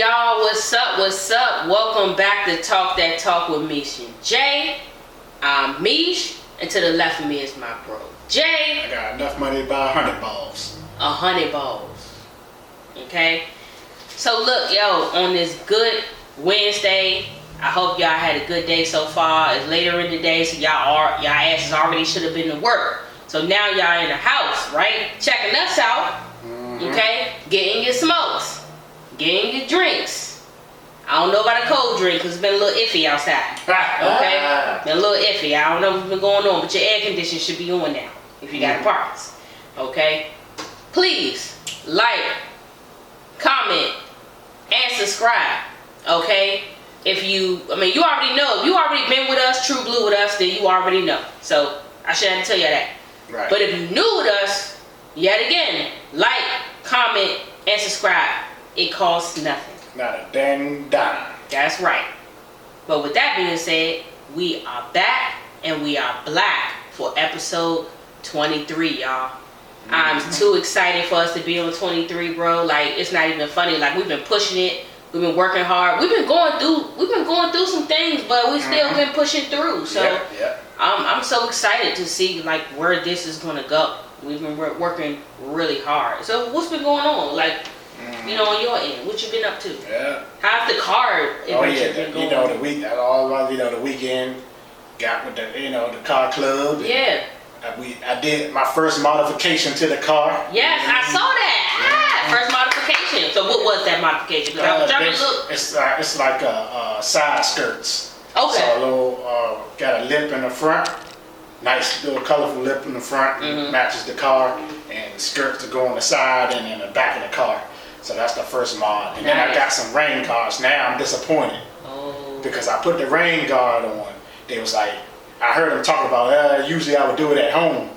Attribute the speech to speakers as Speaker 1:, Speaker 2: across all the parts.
Speaker 1: y'all, what's up, welcome back to Talk That Talk with Meesh and Jay. I'm Meesh, and to the left of me is my bro Jay.
Speaker 2: I got enough money to buy 100 balls.
Speaker 1: 100 balls. Okay, so look, yo, on this good Wednesday, I hope y'all had a good day so far. It's later in the day, so y'all asses already should have been to work. So now y'all in the house, right, checking us out. Okay, getting your smokes, getting your drinks. I don't know about a cold drink because it's been a little iffy outside. Okay, been a little iffy. I don't know what's been going on, but your air conditioning should be on now if you got apartments. Okay, please like, comment, and subscribe. Okay, if you already know. If you already been with us, True Blue with us, then you already know. So I shouldn't have to tell you that.
Speaker 2: Right.
Speaker 1: But if you new with us, yet again, like, comment, and subscribe. It costs nothing.
Speaker 2: Not a dang dime.
Speaker 1: That's right. But with that being said, we are back and we are black for episode 23, y'all. I'm too excited for us to be on 23, bro. Like, it's not even funny. Like, we've been pushing it. We've been working hard. We've been going through some things, but we still been pushing through. So I'm so excited to see like where this is gonna go. We've been working really hard. So what's been going on? Like, you know, on your end, what you been up to?
Speaker 2: Yeah.
Speaker 1: How's the card adventure been going?
Speaker 2: The weekend got with the car club.
Speaker 1: Yeah.
Speaker 2: I did my first modification to the car.
Speaker 1: Yes, I saw that. First modification. So what was that modification? I was trying to look.
Speaker 2: It's like side skirts.
Speaker 1: Okay.
Speaker 2: So a little got a lip in the front. Nice little colorful lip in the front, matches the car, and skirts to go on the side and in the back of the car. So that's the first mod. And then I got some rain guards. Now I'm disappointed because I put the rain guard on. They was like, I heard them talk about, usually I would do it at home,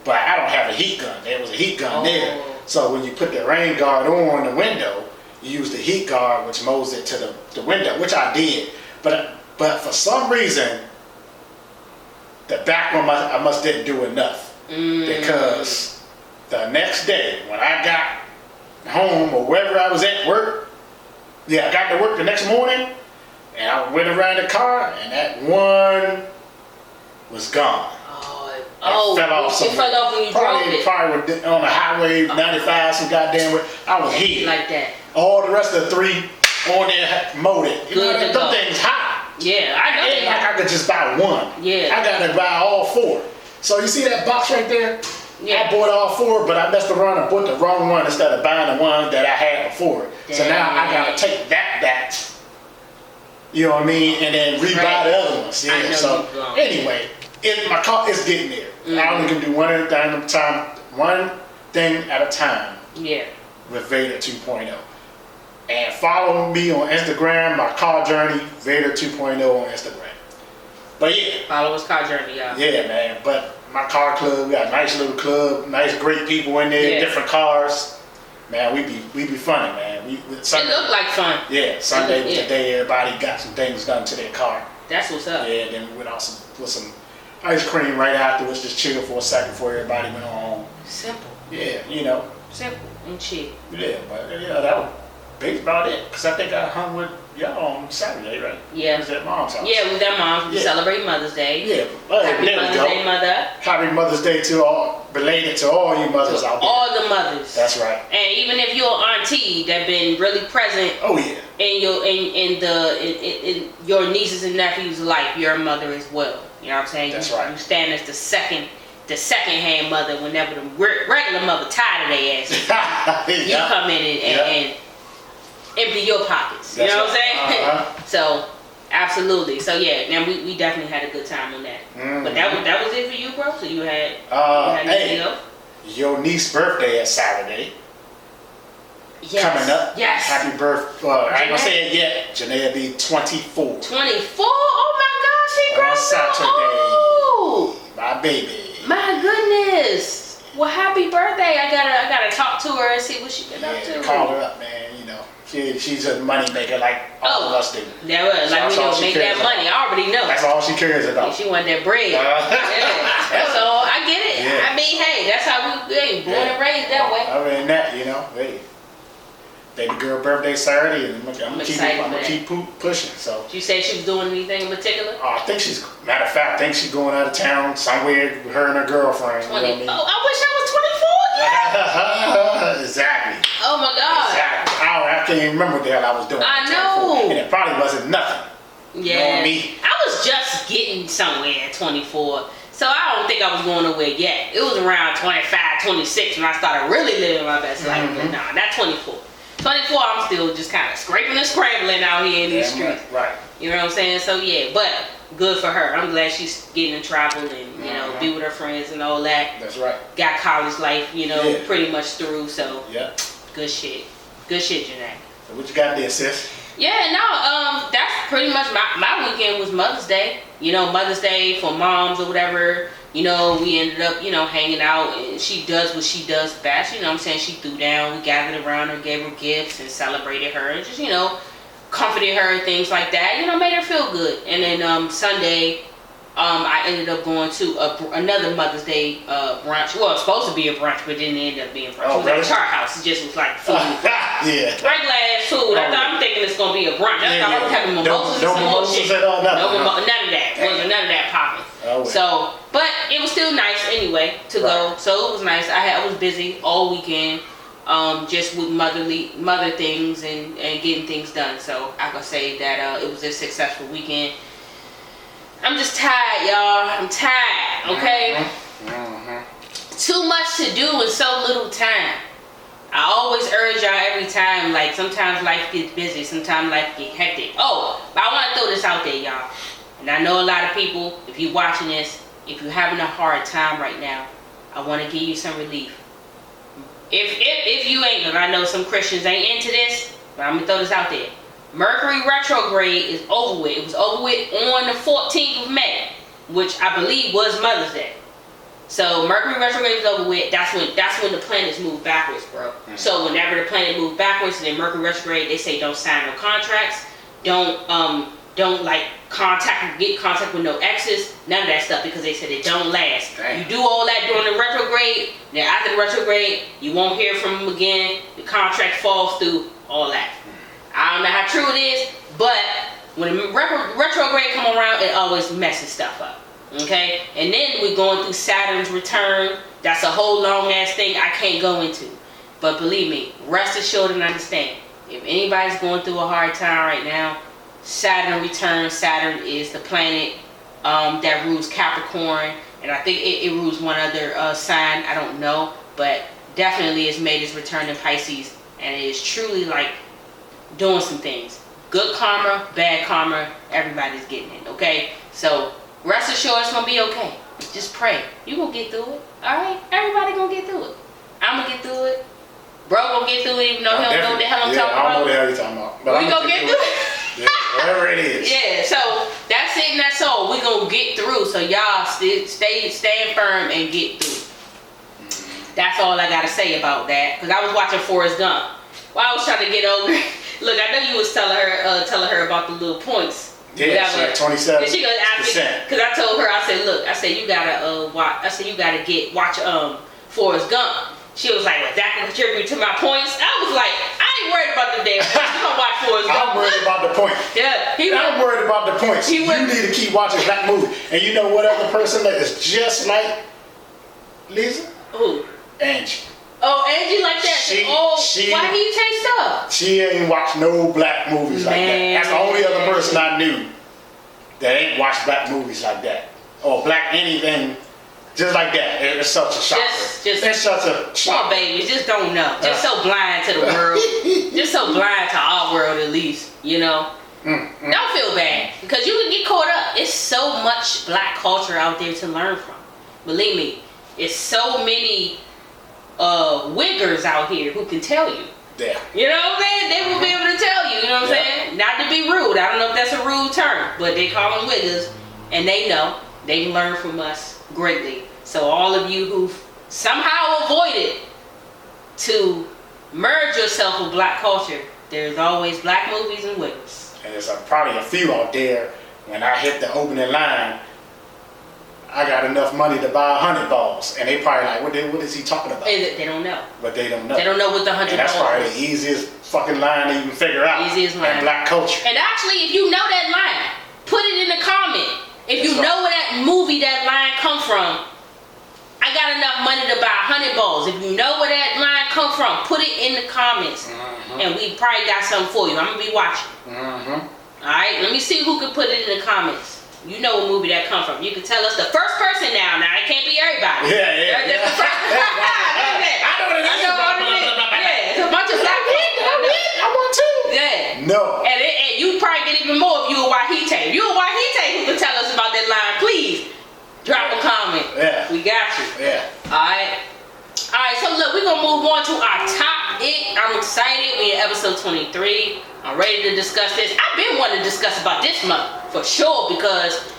Speaker 2: but I don't have a heat gun. There was a heat gun there. So when you put the rain guard on the window, you use the heat guard, which moves it to the window, which I did. But for some reason, the back one I must didn't do enough because the next day when I got home or wherever I was at work, I got to work the next morning and I went around the car and that one was gone. It fell off somewhere. It fell off when you drove it. Probably on the highway 95, some goddamn way. I was heated.
Speaker 1: Like that.
Speaker 2: All the rest of the three on there molded. Them things hot.
Speaker 1: Yeah, I know.
Speaker 2: It ain't like I could just buy one. Yeah. I gotta buy all four. So you see that box right there? Yeah. I bought all four, but I messed around and bought the wrong one instead of buying the one that I had before. Damn. So now I gotta take that back. You know what I mean? And then rebuy the other ones. Yeah. So anyway, my car is getting there. I only can do one thing at a time. Yeah. With Vader 2.0. And follow me on Instagram, my car journey, Vader 2.0 on Instagram. But yeah.
Speaker 1: Follow us car journey, y'all.
Speaker 2: Yeah, man. But my car club, we got a nice little club, nice great people in there, different cars. Man, we be funny, man. Sunday,
Speaker 1: it looked like fun.
Speaker 2: Yeah, Sunday was the day everybody got some things done to their car.
Speaker 1: That's what's up.
Speaker 2: Yeah, then we went out with some ice cream right afterwards, just chill for a second before everybody went home.
Speaker 1: Simple.
Speaker 2: Yeah,
Speaker 1: Simple and chill.
Speaker 2: Yeah, but that was basically about it. Because I think I hung with y'all on Saturday, right?
Speaker 1: Yeah.
Speaker 2: It was at Mom's house.
Speaker 1: Yeah, it was at Mom's. We celebrate Mother's Day.
Speaker 2: Yeah.
Speaker 1: Happy Mother's Day, Mother.
Speaker 2: Happy Mother's Day related to all you mothers out there.
Speaker 1: All the mothers.
Speaker 2: That's right.
Speaker 1: And even if you're an auntie that been really present.
Speaker 2: Oh yeah.
Speaker 1: In your nieces and nephews' life, you're a mother as well. You know what I'm saying?
Speaker 2: That's right.
Speaker 1: You stand as the second-hand mother whenever the regular mother tired of their asses. You come in and empty your pockets.
Speaker 2: That's
Speaker 1: you know what I'm saying?
Speaker 2: Uh-huh.
Speaker 1: So, absolutely. So yeah, now we definitely had a good time on that. But that was it for you, bro. So you had anything else?
Speaker 2: Your niece's birthday is Saturday.
Speaker 1: Yes.
Speaker 2: Coming up.
Speaker 1: Yes.
Speaker 2: Happy birthday. Well, I ain't gonna say it yet. Janae be 24.
Speaker 1: 24? Oh my gosh, she grown
Speaker 2: on Saturday. My baby.
Speaker 1: My goodness. Well, happy birthday. I gotta talk to her and see what she been up to.
Speaker 2: Call her up, man. She's a money maker like all of us do.
Speaker 1: Yeah, well, like we don't make that money. I already know.
Speaker 2: That's all she cares about.
Speaker 1: She want that bread. That's all. I get it. Yeah. I mean, hey, that's how we born and raised that way.
Speaker 2: I mean that, hey. Baby girl birthday Saturday, and I'm gonna keep pushing. So.
Speaker 1: She said she was doing anything in particular?
Speaker 2: I think matter of fact, I think she's going out of town somewhere with her and her girlfriend.
Speaker 1: 20.
Speaker 2: You know what I mean?
Speaker 1: Oh, I wish I was 24.
Speaker 2: Exactly.
Speaker 1: Oh my God.
Speaker 2: Exactly. I can't even remember what the hell I was doing.
Speaker 1: I know.
Speaker 2: And it probably wasn't nothing.
Speaker 1: Yeah.
Speaker 2: You know what I mean?
Speaker 1: I was just getting somewhere at 24. So I don't think I was going nowhere yet. It was around 25, 26 when I started really living my best life. But nah, not 24. 24, I'm still just kind of scraping and scrambling out here in these streets.
Speaker 2: Right.
Speaker 1: You know what I'm saying? So yeah, but good for her. I'm glad she's getting to travel and, you know, be with her friends and all that.
Speaker 2: That's right.
Speaker 1: Got college life, you know, pretty much through. So
Speaker 2: yeah.
Speaker 1: Good shit. Good shit, Janae.
Speaker 2: So what you got there, sis?
Speaker 1: Yeah, no, that's pretty much my weekend was Mother's Day. You know, Mother's Day for moms or whatever. You know, we ended up, you know, hanging out, and she does what she does best. You know what I'm saying? She threw down, we gathered around her, gave her gifts, and celebrated her, and just, you know, comforted her and things like that. You know, made her feel good. And then Sunday, I ended up going to another Mother's Day brunch. Well, it was supposed to be a brunch, but didn't end up being a brunch. It was at a chart house. It just was like food.
Speaker 2: Yeah. Regular
Speaker 1: ass food. I'm thinking it's going to be a brunch. I thought I was having mimosas and some more shit.
Speaker 2: None of
Speaker 1: that. Wasn't none of that popping. So, but it was still nice anyway to go. So it was nice. I was busy all weekend, just with mother things and getting things done. So I can say that it was a successful weekend. I'm just tired, y'all. I'm tired, okay? Too much to do in so little time. I always urge y'all every time, like, sometimes life gets busy, sometimes life gets hectic. Oh, but I want to throw this out there, y'all. And I know a lot of people, if you're watching this, if you're having a hard time right now, I want to give you some relief. If you ain't, because I know some Christians ain't into this, but I'm going to throw this out there. Mercury retrograde is over with. It was over with on the 14th of May, which I believe was Mother's Day. So Mercury retrograde is over with. That's when the planets move backwards, bro. So whenever the planet moves backwards and then Mercury retrograde, they say don't sign no contracts, don't like get contact with no exes, none of that stuff, because they said it don't last. Dang. You do all that during the retrograde, then after the retrograde, you won't hear from them again. The contract falls through, all that. I don't know how true it is, but when the retrograde come around, it always messes stuff up. Okay? And then we're going through Saturn's return. That's a whole long ass thing I can't go into. But believe me, rest assured and understand, if anybody's going through a hard time right now, Saturn returns. Saturn is the planet that rules Capricorn, and I think it rules one other sign. I don't know, but definitely it's made its return in Pisces, and it is truly like doing some things. Good karma, bad karma, everybody's getting it, okay? So rest assured it's gonna be okay. Just pray. You gonna get through it, alright? Everybody gonna get through it. I'm gonna get through it. Bro gonna get through it, even though he don't know what the hell I'm talking about.
Speaker 2: I don't know what the hell you're talking about. But
Speaker 1: we gonna get through it.
Speaker 2: Yeah, whatever it is.
Speaker 1: Yeah, so that's it and that's all. We gonna get through. So y'all stay firm and get through. That's all I gotta say about that. Cause I was watching Forrest Gump. While I was trying to get over. Look, I know you was telling her about the little points.
Speaker 2: Yeah, she's like 27%.
Speaker 1: And she goes, because I told her, I said, look, I said you gotta watch. I said you gotta watch Forrest Gump. She was like, well, that can contribute to my points. I was like, I ain't worried about the damn points. You gonna watch Forrest Gump.
Speaker 2: I'm worried about the point.
Speaker 1: Yeah,
Speaker 2: I'm worried about the points. You need to keep watching that movie. And you know what other person that is just like Lisa?
Speaker 1: Who?
Speaker 2: Angie.
Speaker 1: Oh, Angie like that. Why do you take stuff?
Speaker 2: She ain't watched no black movies like that. That's the only other person I knew that ain't watched black movies like that. Or black anything just like that. It's such a shocker. It's such a shocker.
Speaker 1: Oh, baby, just don't know. Just so blind to the world. Just so blind to our world, at least, you know. Don't feel bad, because you can get caught up. It's so much black culture out there to learn from. Believe me, it's so many wiggers out here who can tell you.
Speaker 2: Yeah.
Speaker 1: You know what I'm saying? They will be able to tell you, you know what I'm saying? Not to be rude. I don't know if that's a rude term, but they call them wiggers, and they know. They can learn from us greatly. So all of you who've somehow avoided to merge yourself with black culture, there's always black movies and wiggers.
Speaker 2: And there's probably a few out there, when I hit the opening line, I got enough money to buy 100 balls. And they probably like, what is he talking about?
Speaker 1: They don't know.
Speaker 2: But they don't know.
Speaker 1: They don't know what the 100
Speaker 2: and that's
Speaker 1: balls
Speaker 2: probably
Speaker 1: is.
Speaker 2: the easiest fucking line to even figure out.
Speaker 1: Easiest line.
Speaker 2: In black culture.
Speaker 1: And actually, if you know that line, put it in the comment. If you know where that movie, that line come from, I got enough money to buy 100 balls. If you know where that line come from, put it in the comments. And we probably got something for you. I'm going to be watching. Alright, let me see who can put it in the comments. You know what movie that come from. You can tell us the first person now. Now, it can't be everybody.
Speaker 2: Yeah.
Speaker 1: That's the first person.
Speaker 2: I know what it is.
Speaker 1: Yeah, it's a bunch of black people.
Speaker 2: I want to.
Speaker 1: Yeah.
Speaker 2: No.
Speaker 1: And you probably get even more if you a Wahite. If you a Wahite who can tell us about that line, please drop a comment.
Speaker 2: Yeah.
Speaker 1: We got you.
Speaker 2: Yeah.
Speaker 1: Alright, so look, we're going to move on to our top it. I'm excited. We're in episode 23. I'm ready to discuss this. I've been wanting to discuss about this month for sure because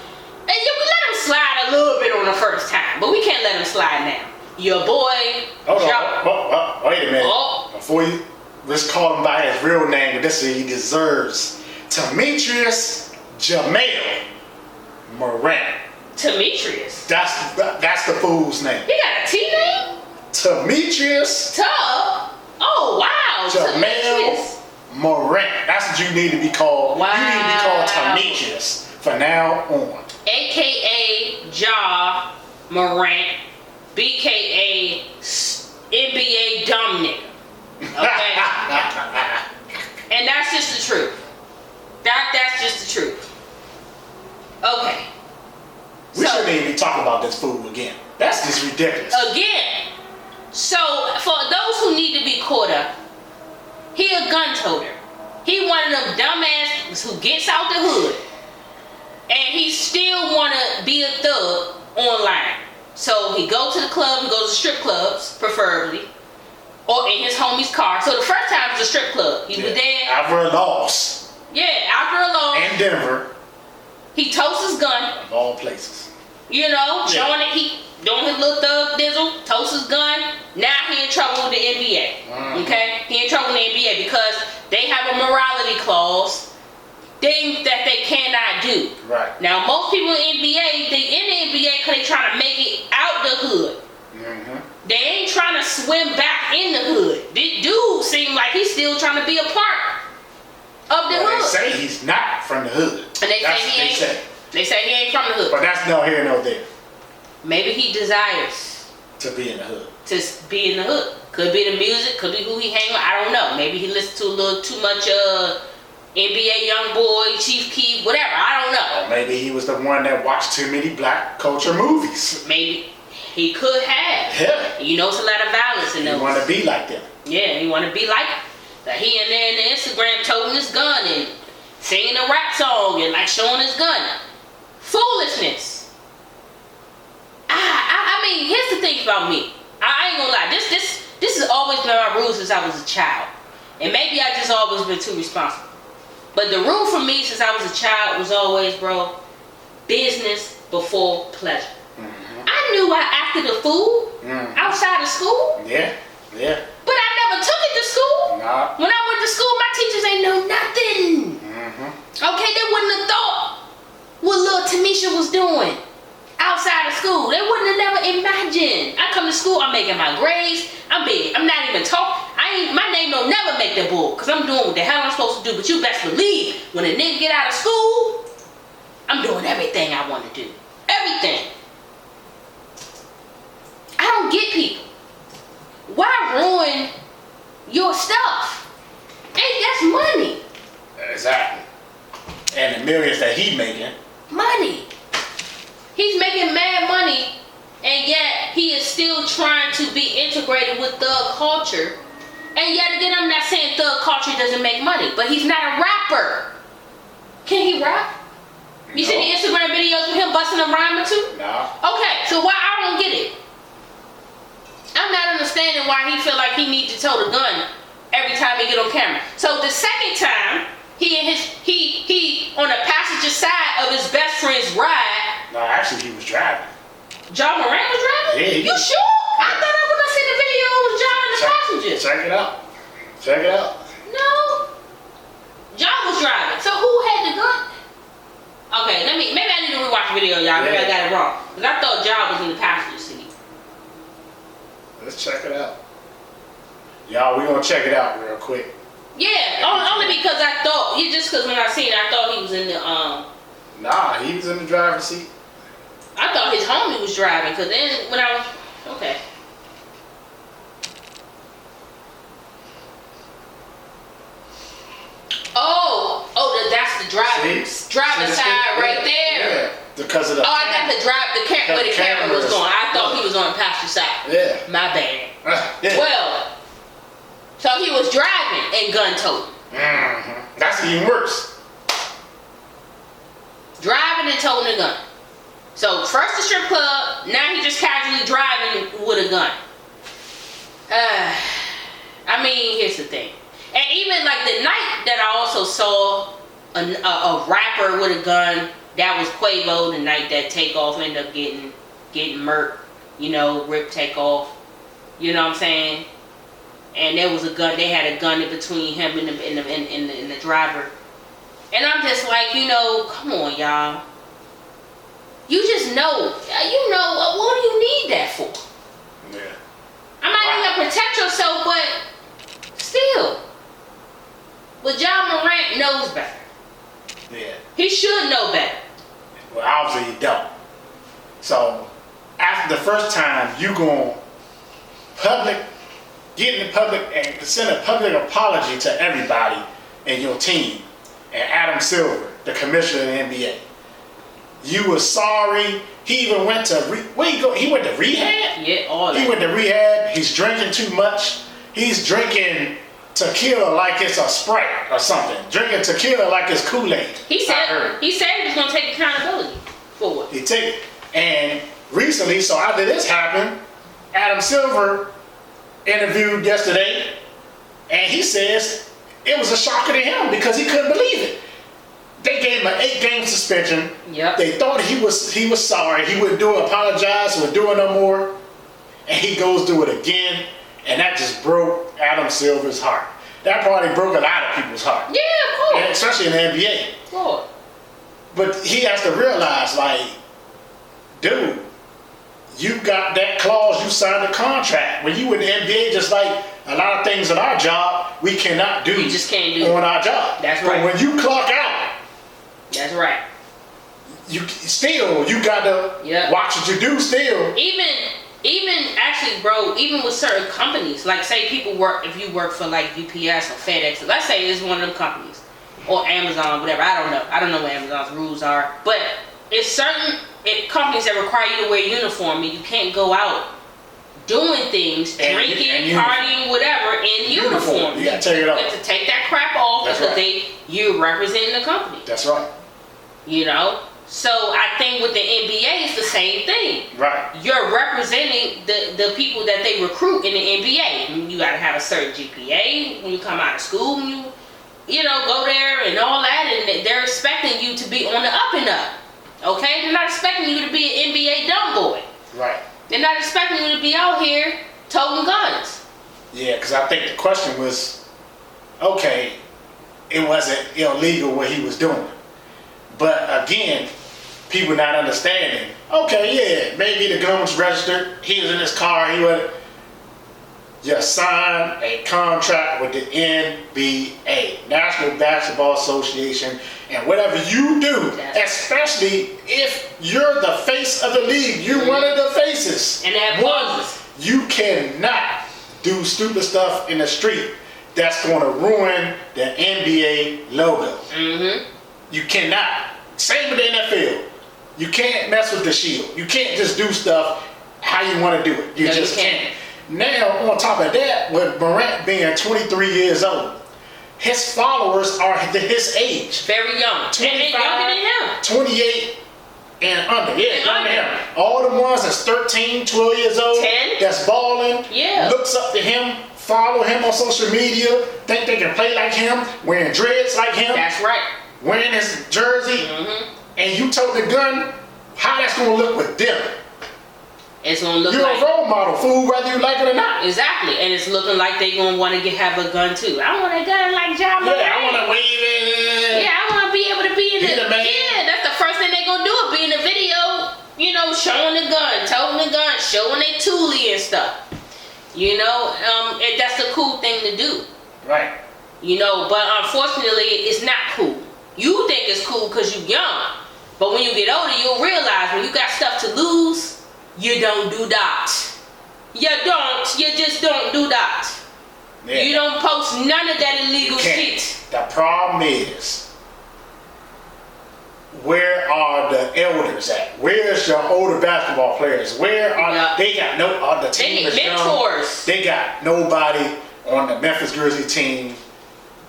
Speaker 1: we let him slide a little bit on the first time, but we can't let him slide now. Your boy,
Speaker 2: Hold on. Wait a minute. Before you, let's call him by his real name, but this is he deserves. Demetrius Jamel Morant.
Speaker 1: Demetrius.
Speaker 2: That's the fool's name.
Speaker 1: He got a T name?
Speaker 2: Demetrius.
Speaker 1: Oh wow.
Speaker 2: Jamel Morant. That's what you need to be called.
Speaker 1: Wow.
Speaker 2: You need to be called Demetrius from now on.
Speaker 1: AKA Ja Morant, BKA NBA dumb nigga. Okay? And that's just the truth. That's just the truth. Okay.
Speaker 2: We shouldn't even be talking about this fool again. That's just ridiculous.
Speaker 1: Again. So, for those who need to be caught up, he a gun toter. He one of them dumbasses who gets out the hood. And he still want to be a thug online. So, he go to the club, he goes to strip clubs, preferably. Or in his homie's car. So, the first time was a strip club. He was there.
Speaker 2: After a loss.
Speaker 1: Yeah, after a loss.
Speaker 2: In Denver.
Speaker 1: He toasts his gun.
Speaker 2: Of all places.
Speaker 1: You know, showing it, he doing his little thug dizzle, toasts his gun. Now he in trouble with the NBA. Okay? He in trouble with the NBA because they have a morality clause. Things that they cannot do.
Speaker 2: Right.
Speaker 1: Now, most people in NBA, they in the NBA because they trying to make it out the hood. They ain't trying to swim back in the hood. This dude seems like he's still trying to be a part of the hood.
Speaker 2: They say he's not from the hood.
Speaker 1: And they say he ain't from the hood.
Speaker 2: But that's no here, no there.
Speaker 1: Maybe he desires
Speaker 2: to be in the hood.
Speaker 1: To be in the hood. Could be the music, could be who he hang with. I don't know. Maybe he listens to a little too much NBA Youngboy, Chief Keef, whatever. I don't know.
Speaker 2: Or maybe he was the one that watched too many black culture movies.
Speaker 1: Maybe he could have.
Speaker 2: Yeah.
Speaker 1: You know, it's a lot of violence in those.
Speaker 2: He want to be like them.
Speaker 1: Yeah, he want to be like that. He in there in the Instagram toting his gun and singing a rap song and like showing his gun. Foolishness. I mean, here's the thing about me. I ain't gonna lie. This has always been my rule since I was a child. And maybe I just always been too responsible. But the rule for me since I was a child was always, bro, business before pleasure. I knew I acted a fool outside of school.
Speaker 2: Yeah.
Speaker 1: But I never took it to school.
Speaker 2: Nah.
Speaker 1: When I went to school, my teachers ain't know nothing. Okay, they wouldn't have thought what little Tamisha was doing outside of school. They wouldn't have never imagined. I come to school, I'm making my grades. I'm not even talking. My name don't never make the board because I'm doing what the hell I'm supposed to do. But you best believe when a nigga get out of school, I'm doing everything I want to do. Everything. I don't get people. Why ruin your stuff? That's money.
Speaker 2: Exactly. And the millions that he making.
Speaker 1: Money. He's making mad money, and yet he is still trying to be integrated with thug culture. And yet again, I'm not saying thug culture doesn't make money, but he's not a rapper. Can he rap? You see the Instagram videos of him busting a rhyme or two?
Speaker 2: No.
Speaker 1: Okay, so why I don't get it? I'm not understanding why he feel like he needs to tote a gun every time he get on camera. So the second time, he on the passenger side of his best friend's ride.
Speaker 2: No, actually he was driving.
Speaker 1: Ja Morant was driving?
Speaker 2: Yeah,
Speaker 1: You sure? I thought when I seen the video it was Ja and the passenger.
Speaker 2: Check it out. Check it out.
Speaker 1: No. Ja was driving. So who had the gun? Okay, maybe I need to rewatch the video, y'all. Maybe I got it wrong. Because I thought Ja was in the passenger seat.
Speaker 2: Let's check it out. Y'all, we gonna check it out real quick.
Speaker 1: Yeah, only because I thought, just because when I seen it, I thought he was in the,
Speaker 2: Nah, he was in the driver's seat.
Speaker 1: I thought his homie was driving, because then when I was, okay. That's the driver's side right there.
Speaker 2: Yeah, because of the.
Speaker 1: Oh, I got where the camera was going. I thought he was on the passenger side.
Speaker 2: Yeah.
Speaker 1: My bad.
Speaker 2: Yeah.
Speaker 1: Well, so he was driving and gun toting.
Speaker 2: Mm-hmm. That's even worse.
Speaker 1: Driving and toting a gun. So first the strip club, now he just casually driving with a gun. I mean, here's the thing. And even like the night that I also saw a rapper with a gun, that was Quavo. The night that Takeoff ended up getting murked, Rip Takeoff. You know what I'm saying? And there was a gun. They had a gun in between him and the driver. And I'm just like, come on, y'all. You just know. What do you need that for?
Speaker 2: Yeah.
Speaker 1: I'm not even gonna protect yourself, but still. But Ja Morant knows better.
Speaker 2: Yeah.
Speaker 1: He should know better.
Speaker 2: Well, obviously he don't. So, after the first time, you going get in the public and send a public apology to everybody in your team. And Adam Silver, the commissioner of the NBA. You were sorry. He even went to, where he go? He went to rehab?
Speaker 1: Yeah, all that.
Speaker 2: He went to rehab. He's drinking too much. He's drinking tequila like it's a Sprite or something. Drinking tequila like it's Kool-Aid.
Speaker 1: He said he was going to take accountability for it.
Speaker 2: He take it. And recently, so after this happened, Adam Silver interviewed yesterday, and he says it was a shocker to him because he couldn't believe it. They gave him an 8-game suspension.
Speaker 1: Yep.
Speaker 2: They thought he was sorry. He wouldn't apologize, wouldn't do it no more. And he goes do it again. And that just broke Adam Silver's heart. That probably broke a lot of people's heart.
Speaker 1: Yeah, of course.
Speaker 2: And especially in the NBA.
Speaker 1: Of course.
Speaker 2: But he has to realize, like, dude, you got that clause, you signed a contract. When you in the NBA, just like a lot of things in our job, we cannot do.
Speaker 1: You just can't do
Speaker 2: on our job.
Speaker 1: That's right.
Speaker 2: But when you clock out,
Speaker 1: that's right.
Speaker 2: You got to watch what you do still.
Speaker 1: Even actually, bro, even with certain companies, like say if you work for like UPS or FedEx, let's say it's one of them companies, or Amazon, whatever, I don't know what Amazon's rules are, but it's certain companies that require you to wear a uniform, and you can't go out doing things, drinking, partying, whatever, in uniform.
Speaker 2: You gotta take it off.
Speaker 1: You have to take that crap off because you're representing the company.
Speaker 2: That's right.
Speaker 1: So I think with the NBA, it's the same thing.
Speaker 2: Right.
Speaker 1: You're representing the people that they recruit in the NBA. You got to have a certain GPA when you come out of school. When you go there and all that, and they're expecting you to be on the up and up. Okay, they're not expecting you to be an NBA dumb boy.
Speaker 2: Right.
Speaker 1: They're not expecting you to be out here toting guns.
Speaker 2: Yeah, because I think the question was, okay, it wasn't illegal what he was doing. But again, people not understanding. Okay, yeah, maybe the gun was registered. He was in his car. You signed a contract with the NBA, National Basketball Association, and whatever you do, especially if you're the face of the league, you're one of the faces.
Speaker 1: And they have clauses.
Speaker 2: You cannot do stupid stuff in the street that's going to ruin the NBA logo. Mm-hmm. You cannot. Same with the NFL. You can't mess with the shield. You can't just do stuff how you want to do it. You just can't. Now, on top of that, with Morant being 23 years old, his followers are his age.
Speaker 1: Very young.
Speaker 2: 25,
Speaker 1: and younger than him.
Speaker 2: 28 and under. Yeah, younger than him. All the ones that's 13, 12 years old,
Speaker 1: 10,
Speaker 2: that's balling, looks up to him, follow him on social media, think they can play like him, wearing dreads like him.
Speaker 1: That's right.
Speaker 2: Wearing his jersey, and you tote the gun, how that's going to look with them?
Speaker 1: It's going to look
Speaker 2: You're a role model, fool, whether you like it or not.
Speaker 1: Exactly. And it's looking like they're going to want to have a gun too. I want a gun like Ja Morant.
Speaker 2: Yeah, I want to wave it.
Speaker 1: Yeah, I want to be able to be in
Speaker 2: Be the man.
Speaker 1: Yeah, that's the first thing they gonna do. Be in the video, you know, showing the gun, toting the gun, showing they toolie and stuff. You know, and that's the cool thing to do.
Speaker 2: Right.
Speaker 1: You know, but unfortunately, it's not cool. You think it's cool because you're young, but when you get older, you'll realize when you got stuff to lose, you don't do that. You just don't do that. Yeah. You don't post none of that illegal shit.
Speaker 2: The problem is, where are the elders at? Where's your older basketball players? Where are they? Got no. The team is mentors. Young. They got nobody on the Memphis Grizzlies team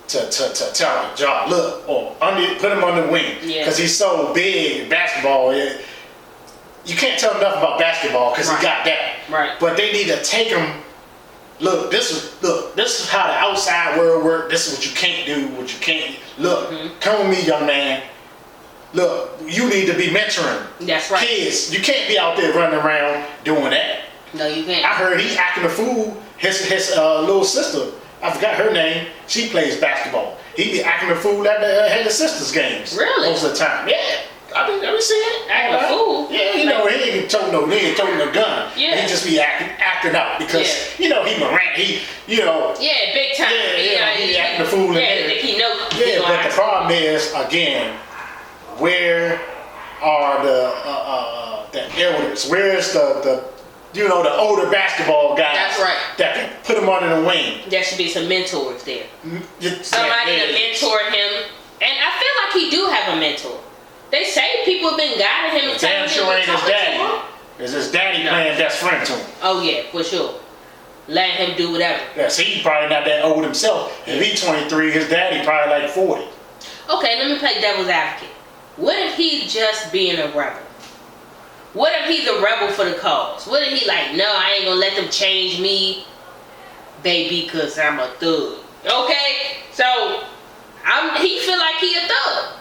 Speaker 2: to tell him, Ja, look, or put him on the wing because he's so big in basketball. You can't tell him enough about basketball because he got that.
Speaker 1: Right.
Speaker 2: But they need to take him. Look, this is how the outside world works. This is what you can't do. What you can't. Look, come with me, young man. Look, you need to be mentoring.
Speaker 1: That's right.
Speaker 2: Kids, you can't be out there running around doing that.
Speaker 1: No, you can't.
Speaker 2: I heard he acting a fool. His little sister, I forgot her name. She plays basketball. He be acting a fool at his sister's games.
Speaker 1: Really?
Speaker 2: Most of the time. Yeah. I be seeing it.
Speaker 1: Acting a fool?
Speaker 2: Yeah, you know, he ain't toting no gun.
Speaker 1: Yeah.
Speaker 2: He just be acting out because, you know, he Morant.
Speaker 1: Yeah, big time.
Speaker 2: He acting a fool. But the problem is, again, where are the elders? Where's the older basketball guys?
Speaker 1: That's right.
Speaker 2: That can put him under the wing.
Speaker 1: There should be some mentors there. Somebody to mentor him. And I feel like he do have a mentor. They say people have been guiding him and telling him
Speaker 2: sure ain't his daddy. Is his daddy playing best friend to him?
Speaker 1: Oh yeah, for sure. Letting him do whatever.
Speaker 2: Yeah, see, he's probably not that old himself. If he's 23, his daddy probably like 40.
Speaker 1: Okay, let me play devil's advocate. What if he just being a rebel? What if he's a rebel for the cause? What if he like, no, I ain't gonna let them change me, baby, cause I'm a thug. Okay, so he feel like he a thug.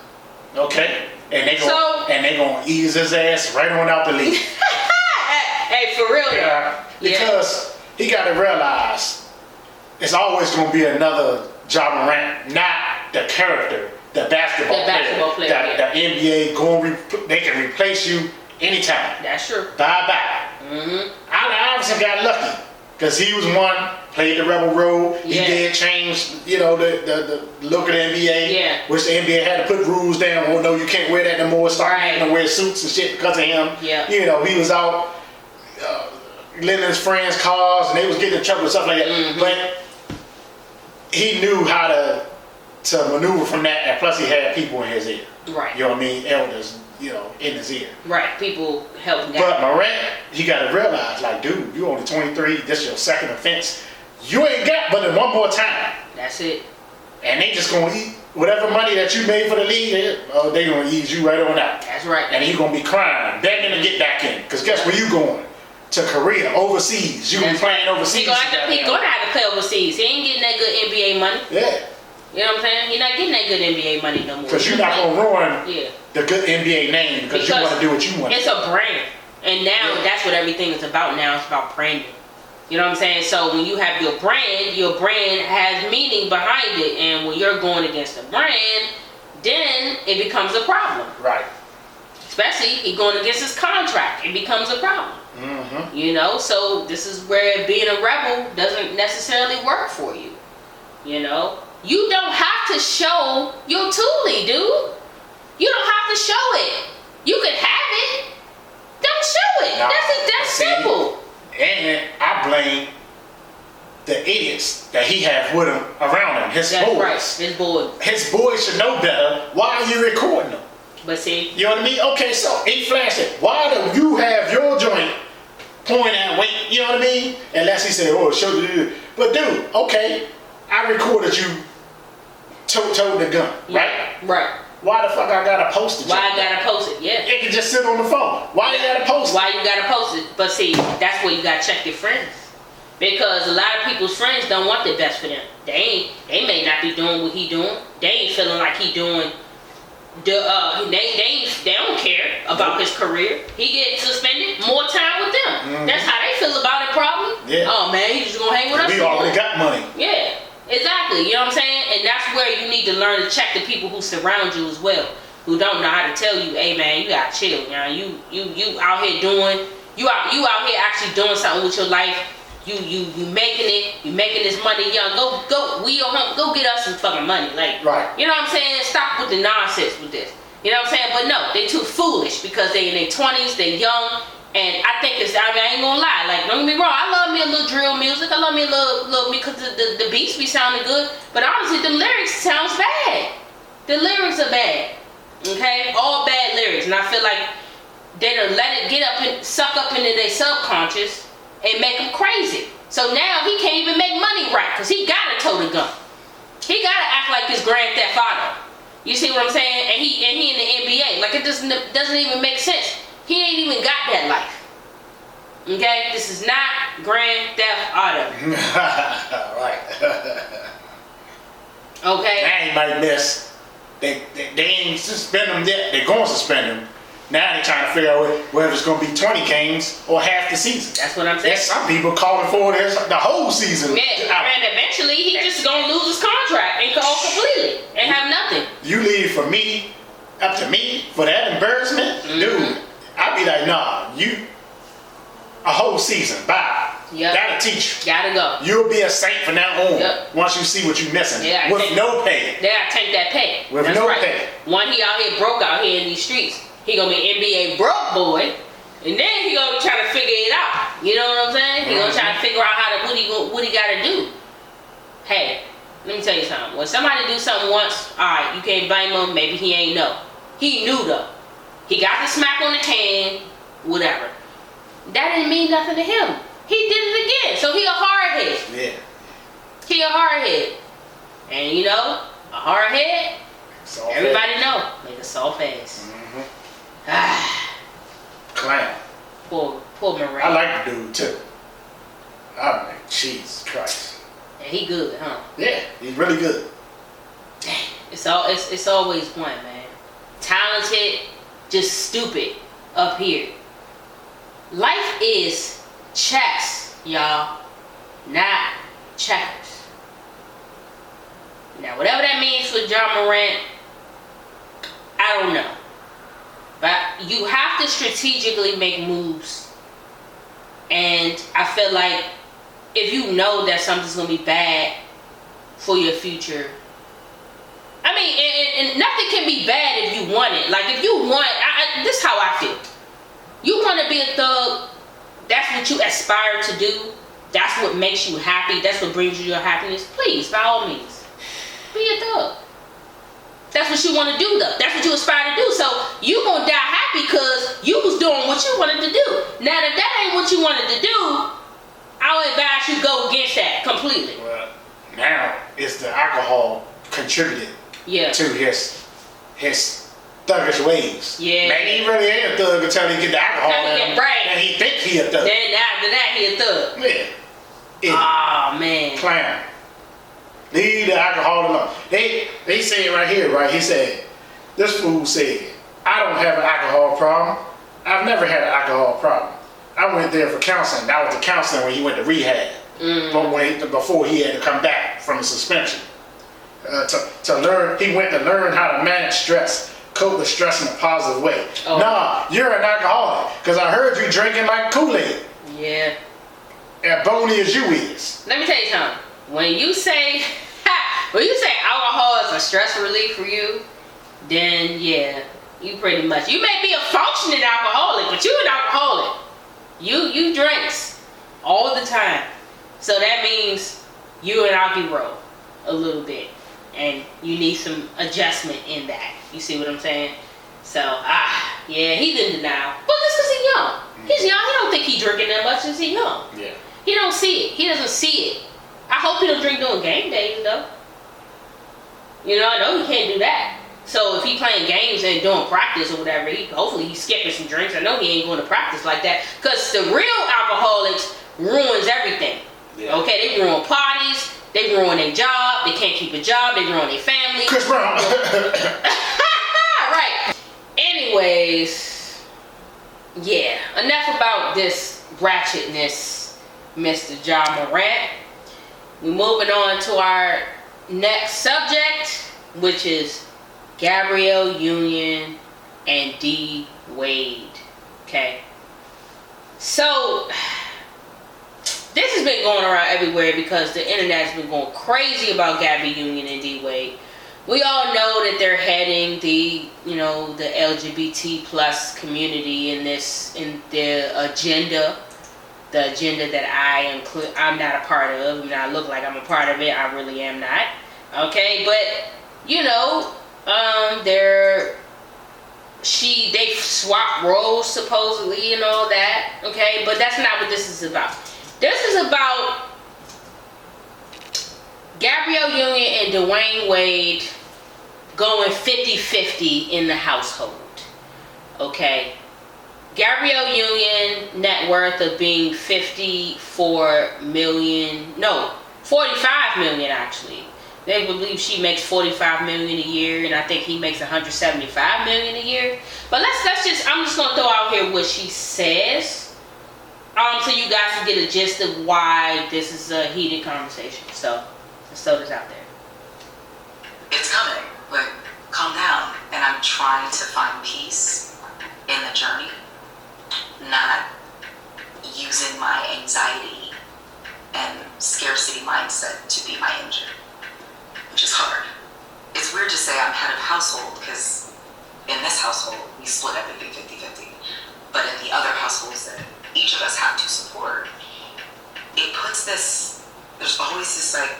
Speaker 2: Okay, and they gonna ease his ass right on out the league.
Speaker 1: Hey, for real,
Speaker 2: because he got to realize it's always gonna be another Ja Morant, not the character. The basketball player. The NBA they can replace you anytime.
Speaker 1: That's true.
Speaker 2: Bye. I obviously got lucky because he was one, played the rebel role. He did change, the look of the NBA.
Speaker 1: Yeah.
Speaker 2: Which the NBA had to put rules down. Oh no, you can't wear that no more. Start having to wear suits and shit because of him.
Speaker 1: Yeah.
Speaker 2: He was out lending his friends cars and they was getting in trouble and stuff like that. But he knew how to maneuver from that, and plus he had people in his ear.
Speaker 1: Right.
Speaker 2: You know what I mean? Elders, in his ear.
Speaker 1: Right. People helping
Speaker 2: out. But Morant, he got to realize, like, dude, you only 23. This your second offense. You ain't got but one more time.
Speaker 1: That's it.
Speaker 2: And they just gonna eat whatever money that you made for the league. They gonna ease you right on out.
Speaker 1: That's right.
Speaker 2: And he gonna be crying, begging to get back in. Cause guess where you going? To Korea, overseas. You gonna be playing overseas. He
Speaker 1: gonna have to play overseas. He ain't getting that good NBA money.
Speaker 2: Yeah.
Speaker 1: You know what I'm saying? You're not getting that good NBA money no more.
Speaker 2: Because you're not going to ruin the good NBA name because you want to do what you want.
Speaker 1: It's a brand. And now that's what everything is about now. It's about branding. You know what I'm saying? So when you have your brand has meaning behind it. And when you're going against the brand, then it becomes a problem.
Speaker 2: Right.
Speaker 1: Especially he going against his contract. It becomes a problem. So this is where being a rebel doesn't necessarily work for you. You don't have to show your toolie, dude. You don't have to show it. You can have it. Don't show it. That's simple.
Speaker 2: And I blame the idiots that he has with him around him. His boys.
Speaker 1: Right. His boys.
Speaker 2: His boys should know better. Why are you recording them?
Speaker 1: But see.
Speaker 2: You know what I mean? Okay, so he flashed it. Why do you have your joint pointing at weight? You know what I mean? Unless he said, show you. But dude, okay, I recorded you toting the gun, right?
Speaker 1: Right.
Speaker 2: Why the fuck I gotta post it?
Speaker 1: Why I gotta post it? Yeah.
Speaker 2: It can just sit on the phone. Why you gotta post it?
Speaker 1: Why you gotta post it? But see, that's where you gotta check your friends. Because a lot of people's friends don't want the best for them. They may not be doing what he doing. They ain't feeling like he doing they don't care about his career. He gets suspended, more time with them. That's how they feel about it probably.
Speaker 2: Yeah.
Speaker 1: Oh man, he's just gonna hang with us.
Speaker 2: We already got money.
Speaker 1: Yeah. Exactly. You know what I'm saying? And that's where you need to learn to check the people who surround you as well, who don't know how to tell you, hey man, you gotta chill. You know, you out here doing, you out here actually doing something with your life. You making it. You making this money, young. Go get us some fucking money. Like,
Speaker 2: right.
Speaker 1: You know what I'm saying? Stop with the nonsense with this. You know what I'm saying? But no, they too foolish because they in their 20s, they young. And I think I ain't gonna lie, like, don't get me wrong, I love me a little drill music, I love me a little because the beats be sounding good, but honestly, the lyrics sounds bad. The lyrics are bad, okay? All bad lyrics, and I feel like they done let it get up and suck up into their subconscious and make them crazy. So now he can't even make money right, because he gotta tote a gun. He gotta act like his Grand Theft Auto. You see what I'm saying? And he in the NBA, like it doesn't even make sense. He ain't even got that life. Okay? This is not Grand Theft Auto.
Speaker 2: Right.
Speaker 1: Okay?
Speaker 2: Now he might miss. They ain't suspend him yet. They're going to suspend him. Now they're trying to figure out whether it's going to be 20 games or half the season.
Speaker 1: That's what I'm saying.
Speaker 2: There's some people calling for this the whole season.
Speaker 1: Yeah, and eventually he just going to lose his contract and go completely and have nothing.
Speaker 2: You leave for me, up to me, for that embarrassment? Dude. I'd be like, nah, a whole season, bye.
Speaker 1: Yep.
Speaker 2: That'll teach you.
Speaker 1: Gotta go.
Speaker 2: You'll be a saint from now on.
Speaker 1: Yep.
Speaker 2: Once you see what you're missing.
Speaker 1: Yeah,
Speaker 2: with no pay.
Speaker 1: They gotta take that pay.
Speaker 2: With
Speaker 1: That's
Speaker 2: no
Speaker 1: right.
Speaker 2: pay.
Speaker 1: One, he out here broke out here in these streets. He gonna be NBA broke boy. And then he gonna try to figure it out. You know what I'm saying? He gonna try to figure out what he gotta do. Hey, let me tell you something. When somebody do something once, alright, you can't blame him, maybe he ain't know. He knew though. He got the smack on the hand. Whatever. That didn't mean nothing to him. He did it again. So he a hard head.
Speaker 2: Yeah.
Speaker 1: He a hard head. And you know, a hard head,
Speaker 2: Soft
Speaker 1: everybody
Speaker 2: ass.
Speaker 1: know. Make a soft ass.
Speaker 2: Clown.
Speaker 1: Poor Morant.
Speaker 2: I like the dude too. I'm like, Jesus Christ.
Speaker 1: Yeah, he good, huh?
Speaker 2: Yeah, he's really good.
Speaker 1: It's always one, man. Talented, just stupid up here. Life is chess, y'all, not checkers. Now, whatever that means for Ja Morant, I don't know. But you have to strategically make moves. And I feel like if you know that something's going to be bad for your future, I mean, and nothing can be bad if you want it. Like, if you want, this is how I feel. You want to be a thug, that's what you aspire to do. That's what makes you happy. That's what brings you your happiness. Please, by all means, be a thug. That's what you want to do, though. That's what you aspire to do. So you gonna die happy because you was doing what you wanted to do. Now, if that ain't what you wanted to do, I would advise you go against that completely.
Speaker 2: Well, now it's the alcohol contributed to his thuggish ways.
Speaker 1: Yeah.
Speaker 2: Man, he really ain't a thug until he get the alcohol in him,
Speaker 1: right.
Speaker 2: and he think he a thug.
Speaker 1: Then after that, he a thug.
Speaker 2: Yeah.
Speaker 1: Oh man.
Speaker 2: Clown. Leave the alcohol alone. They say it right here, right? He said, this fool said, I don't have an alcohol problem. I've never had an alcohol problem. I went there for counseling. That was the counseling when he went to rehab. But before he had to come back from the suspension. To learn, he went to learn how to manage stress, cope with stress in a positive way. Oh. Nah, you're an alcoholic, because I heard you drinking like Kool-Aid.
Speaker 1: Yeah.
Speaker 2: As bony as you is.
Speaker 1: Let me tell you something. When you say alcohol is a stress relief for you, then yeah, you pretty much, you may be a functioning alcoholic, but you're an alcoholic. You drinks all the time. So that means you an alky bro a little bit. And you need some adjustment in that. You see what I'm saying? So, yeah, he's in denial. But that's because he's young. He's young. He don't think he's drinking that much since he's young.
Speaker 2: Yeah.
Speaker 1: He don't see it. He doesn't see it. I hope he don't drink during game days, though. You know, I know he can't do that. So if he playing games and doing practice or whatever, hopefully he's skipping some drinks. I know he ain't going to practice like that. Because the real alcoholics ruins everything. Yeah. Okay, they ruin parties. They ruin their job. They can't keep a job. They ruin their family.
Speaker 2: Chris Brown.
Speaker 1: Right. Anyways, yeah. Enough about this ratchetness, Mr. Ja Morant. we're moving on to our next subject, which is Gabrielle Union and DWADE. Okay. So this has been going around everywhere because the internet's been going crazy about Gabrielle Union and DWADE. We all know that they're heading the LGBT plus community in their agenda, the agenda that I'm not a part of. I mean, I look like I'm a part of it. I really am not. Okay, but they swap roles supposedly and all that. Okay, but that's not what this is about. This is about Gabrielle Union and DWADE going 50-50 in the household. Okay. Gabrielle Union net worth of being 45 million actually. They believe she makes 45 million a year, and I think he makes 175 million a year. But I'm just gonna throw out here what she says, so you guys can get a gist of why this is a heated conversation. So let's throw this out there.
Speaker 3: It's coming, but calm down. And I'm trying to find peace in the journey, not using my anxiety and scarcity mindset to be my engine, which is hard. It's weird to say I'm head of household because in this household, we split everything 50-50. But in the other households that each of us have to support, it puts there's always this like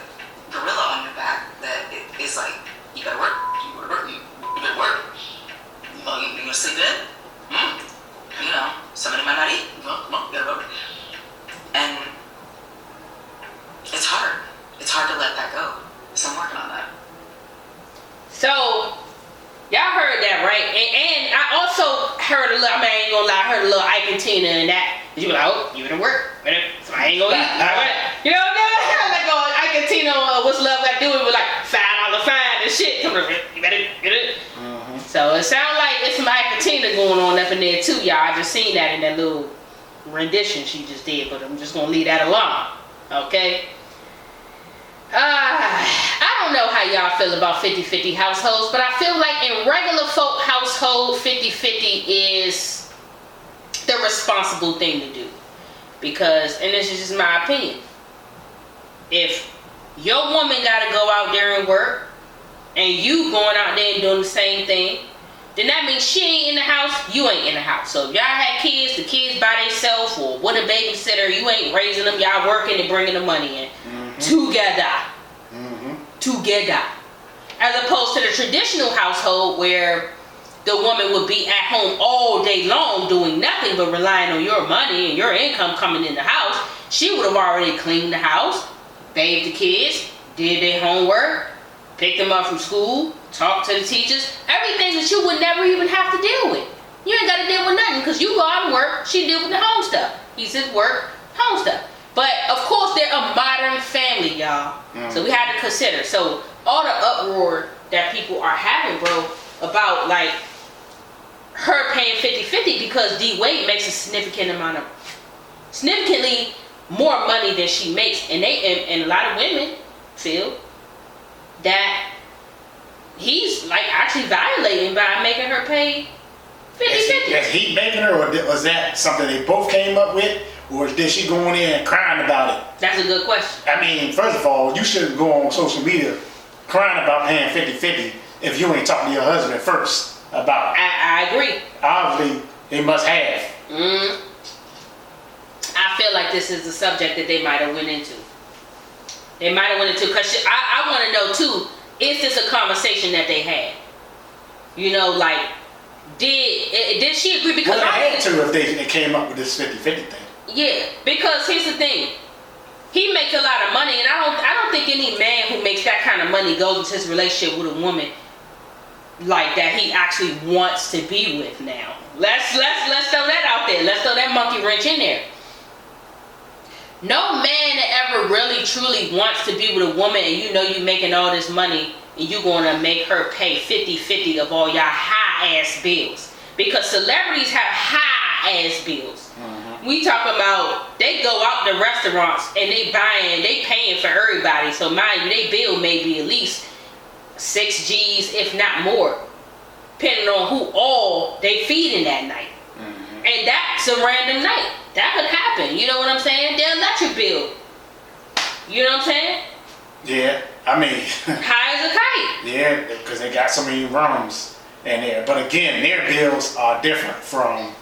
Speaker 3: gorilla on your back that is like, you gotta work, you better work. You gonna sleep in? Somebody might not eat. Come on, you gotta work. And it's hard. It's hard to let that go. So I'm working on that.
Speaker 1: So, y'all heard that, right? And I also heard I ain't gonna lie, I heard a little Ike and Tina and that. You be like, oh, you better work. So I ain't gonna eat. You know what I'm saying? Like, Ike and Tina, what's love got to do with like $5 fine and shit. You better get it. So it sounds like it's some Ike and Tina going on up in there too, y'all. I just seen that in that little rendition she just did, but I'm just gonna leave that alone. Okay? I don't know how y'all feel about 50-50 households, but I feel like in regular folk household, 50-50 is the responsible thing to do. Because, and this is just my opinion, if your woman gotta go out there and work, and you going out there and doing the same thing, then that means she ain't in the house, you ain't in the house. So if y'all had kids, the kids by themselves, or with a babysitter, you ain't raising them, y'all working and bringing the money in. Together. As opposed to the traditional household where the woman would be at home all day long doing nothing but relying on your money and your income coming in the house. She would have already cleaned the house, bathed the kids, did their homework, picked them up from school, talked to the teachers, everything that you would never even have to deal with. You ain't got to deal with nothing because you go out and work, she deal with the home stuff. He says work, home stuff. But of course they're a modern family, y'all. So we have to consider. So all the uproar that people are having, bro, about like her paying 50-50 because DWADE makes a significantly more money than she makes, and a lot of women feel that he's like actually violating by making her pay 50-50.
Speaker 2: Is he making her, or was that something they both came up with? Or did she go in there and crying about it?
Speaker 1: That's a good question.
Speaker 2: I mean, first of all, you shouldn't go on social media crying about paying 50-50 if you ain't talking to your husband first about it.
Speaker 1: I agree.
Speaker 2: Obviously, they must have.
Speaker 1: I feel like this is the subject that they might have went into. Because I want to know too, is this a conversation that they had? You know, like, did she agree? Because
Speaker 2: they had to if they came up with this 50-50 thing.
Speaker 1: Yeah, because here's the thing. He makes a lot of money, and I don't think any man who makes that kind of money goes into his relationship with a woman like that he actually wants to be with now. Let's throw that out there. Let's throw that monkey wrench in there. No man that ever really truly wants to be with a woman and you know you making all this money and you gonna make her pay 50-50 of all y'all high ass bills. Because celebrities have high ass bills. We talking about they go out to restaurants and they paying for everybody. So mind you, they bill maybe at least 6 G's, if not more, depending on who all they feeding that night. Mm-hmm. And that's a random night. That could happen. You know what I'm saying? They'll let you bill. You know what I'm saying?
Speaker 2: Yeah, I mean.
Speaker 1: High as a kite.
Speaker 2: Yeah, because they got so many rooms in there. But again, their bills are different from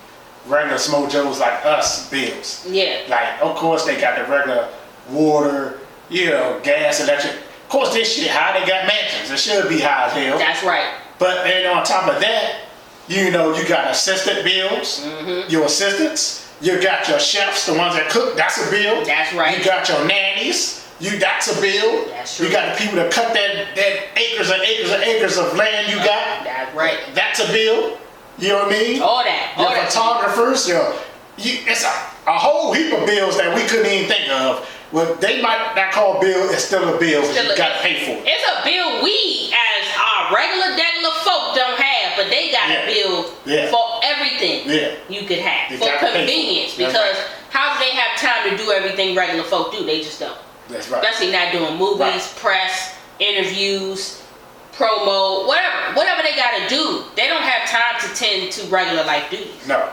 Speaker 2: regular smojos like us bills.
Speaker 1: Yeah.
Speaker 2: Like, of course, they got the regular water, gas, electric. Of course, this shit high. They got mansions. It should be high as hell.
Speaker 1: That's right.
Speaker 2: But then on top of that, you got assistant bills, your assistants. You got your chefs, the ones that cook. That's a bill.
Speaker 1: That's right.
Speaker 2: You got your nannies. That's a bill.
Speaker 1: That's true.
Speaker 2: You got the people that cut that acres and acres and acres of land you got.
Speaker 1: That's right.
Speaker 2: That's a bill. You know what I mean?
Speaker 1: All that.
Speaker 2: Your photographers. It's a whole heap of bills that we couldn't even think of. Well, they might not call bill. It's still a bill. You got to pay for it.
Speaker 1: It's a bill we as our regular folk don't have, but they got a bill for everything you could have for convenience. Because how do they have time to do everything regular folk do? They just don't.
Speaker 2: That's right.
Speaker 1: Especially not doing movies, press, interviews, promo, whatever they got to do. They don't have time to tend to regular life duties. No.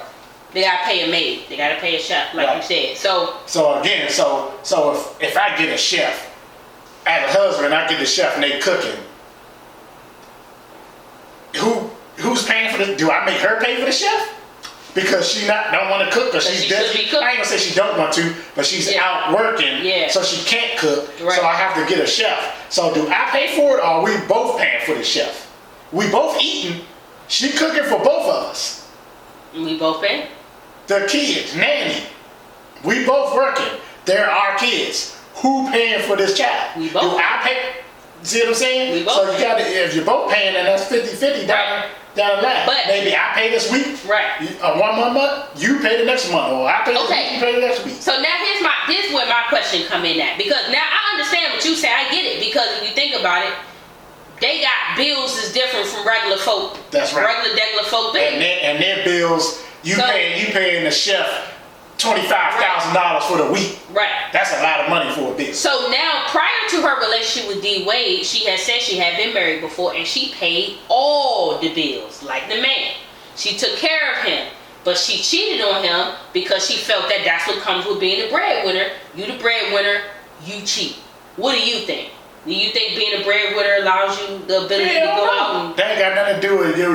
Speaker 1: They got to pay a maid. They got to pay a chef, like you said. So again, if I get a chef, as a husband, I get the chef and they cooking. Who's paying for this? Do I make her pay for the chef? Because she don't want to cook, because she's dead. I ain't gonna say she don't want to, but she's out working, so she can't cook. Right. So I have to get a chef. So do I pay for it, or are we both paying for the chef? We both eating. She cooking for both of us. We both paying. The kids, nanny. We both working. They're our kids. Who paying for this child? We both. Do I pay? See what I'm saying? We both. So you got to, if you're both paying, then that's 50-50 down the line. But maybe I pay this week. Right. 1 month, you pay the next month, or I pay this week, you pay the next week. So now here's where my question come in at, because now I understand what you say. I get it, because when you think about it, they got bills is different from regular folk. That's right. Regular folk bills. And their bills, you paying the chef $25,000 for the week. Right. That's a lot of money for a bill. So now, prior to her relationship with DWADE, she had said she had been married before, and she paid all the bills, like the man. She took care of him, but she cheated on him because she felt that that's what comes with being the breadwinner. You the breadwinner, you cheat. What do you think? Do you think being a breadwinner allows you the ability to go out and... That ain't got nothing to do with you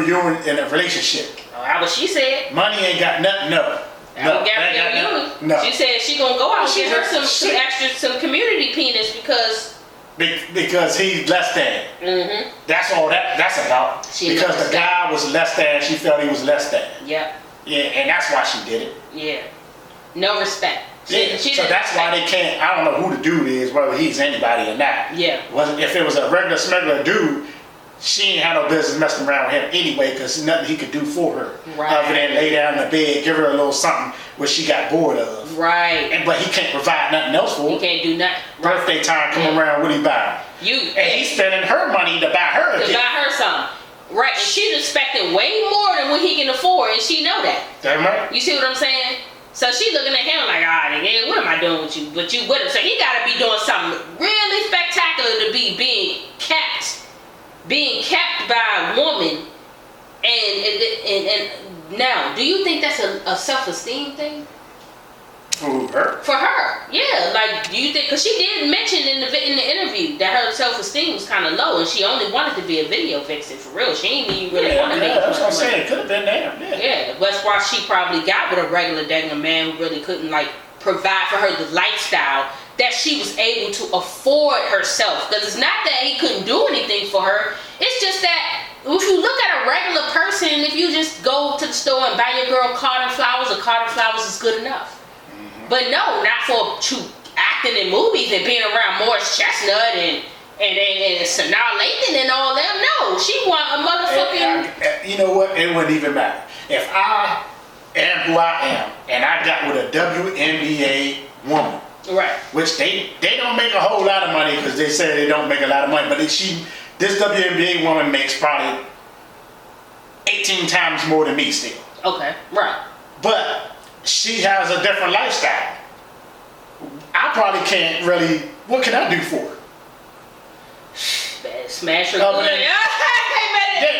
Speaker 1: in a relationship. That's what she said. Money ain't got nothing, no. Gabrielle Union. No. She said she gonna go out and get her some community penis because he's less than. Mm-hmm. That's all that's about. Because the guy was less than, she felt he was less than. Yep. Yeah, and that's why she did it. Yeah. No respect. So that's why they can't. I don't know who the dude is, whether he's anybody or not. Yeah. If it was a regular smuggler dude, she ain't had no business messing around with him anyway, because there's nothing he could do for her. Right. Other than lay down in the bed, give her a little something where she got bored of. Right. But he can't provide nothing else for her. He can't do nothing. Birthday time come around, what he buy? And he's spending her money to buy her a gift. To buy her something. Right. And she's expecting way more than what he can afford, and she know that. Damn right. You see what I'm saying? So she looking at him like, nigga, what am I doing with you? But you with him. So he got to be doing something really spectacular to be being kept by a woman. And now, do you think that's a self-esteem thing? For her? For her, yeah. Like, do you think? Because she did mention in the interview that her self-esteem was kind of low, and she only wanted to be a video vixen for real. She ain't even really want to make. That's what I'm saying. It could have been there. Yeah, that's why she probably got with a regular man who really couldn't provide for her the lifestyle that she was able to afford herself. Because it's not that he couldn't do anything for her. It's just that if you look at a regular person, if you just go to the store and buy your girl carton flowers, a carton flowers is good enough. But no, not for acting in movies and being around Morris Chestnut and Sanaa Lathan and all them. No, she want a motherfucking... You know what? It wouldn't even matter. If I am who I am and I got with a WNBA woman, right? Which they don't make a whole lot of money, because they say they don't make a lot of money, but this WNBA woman makes probably 18 times more than me still. Okay, right. But
Speaker 2: she has a different lifestyle. I probably can't really. What can I do for her?
Speaker 1: Smash her
Speaker 2: Other
Speaker 1: good.
Speaker 2: than-
Speaker 1: Yeah,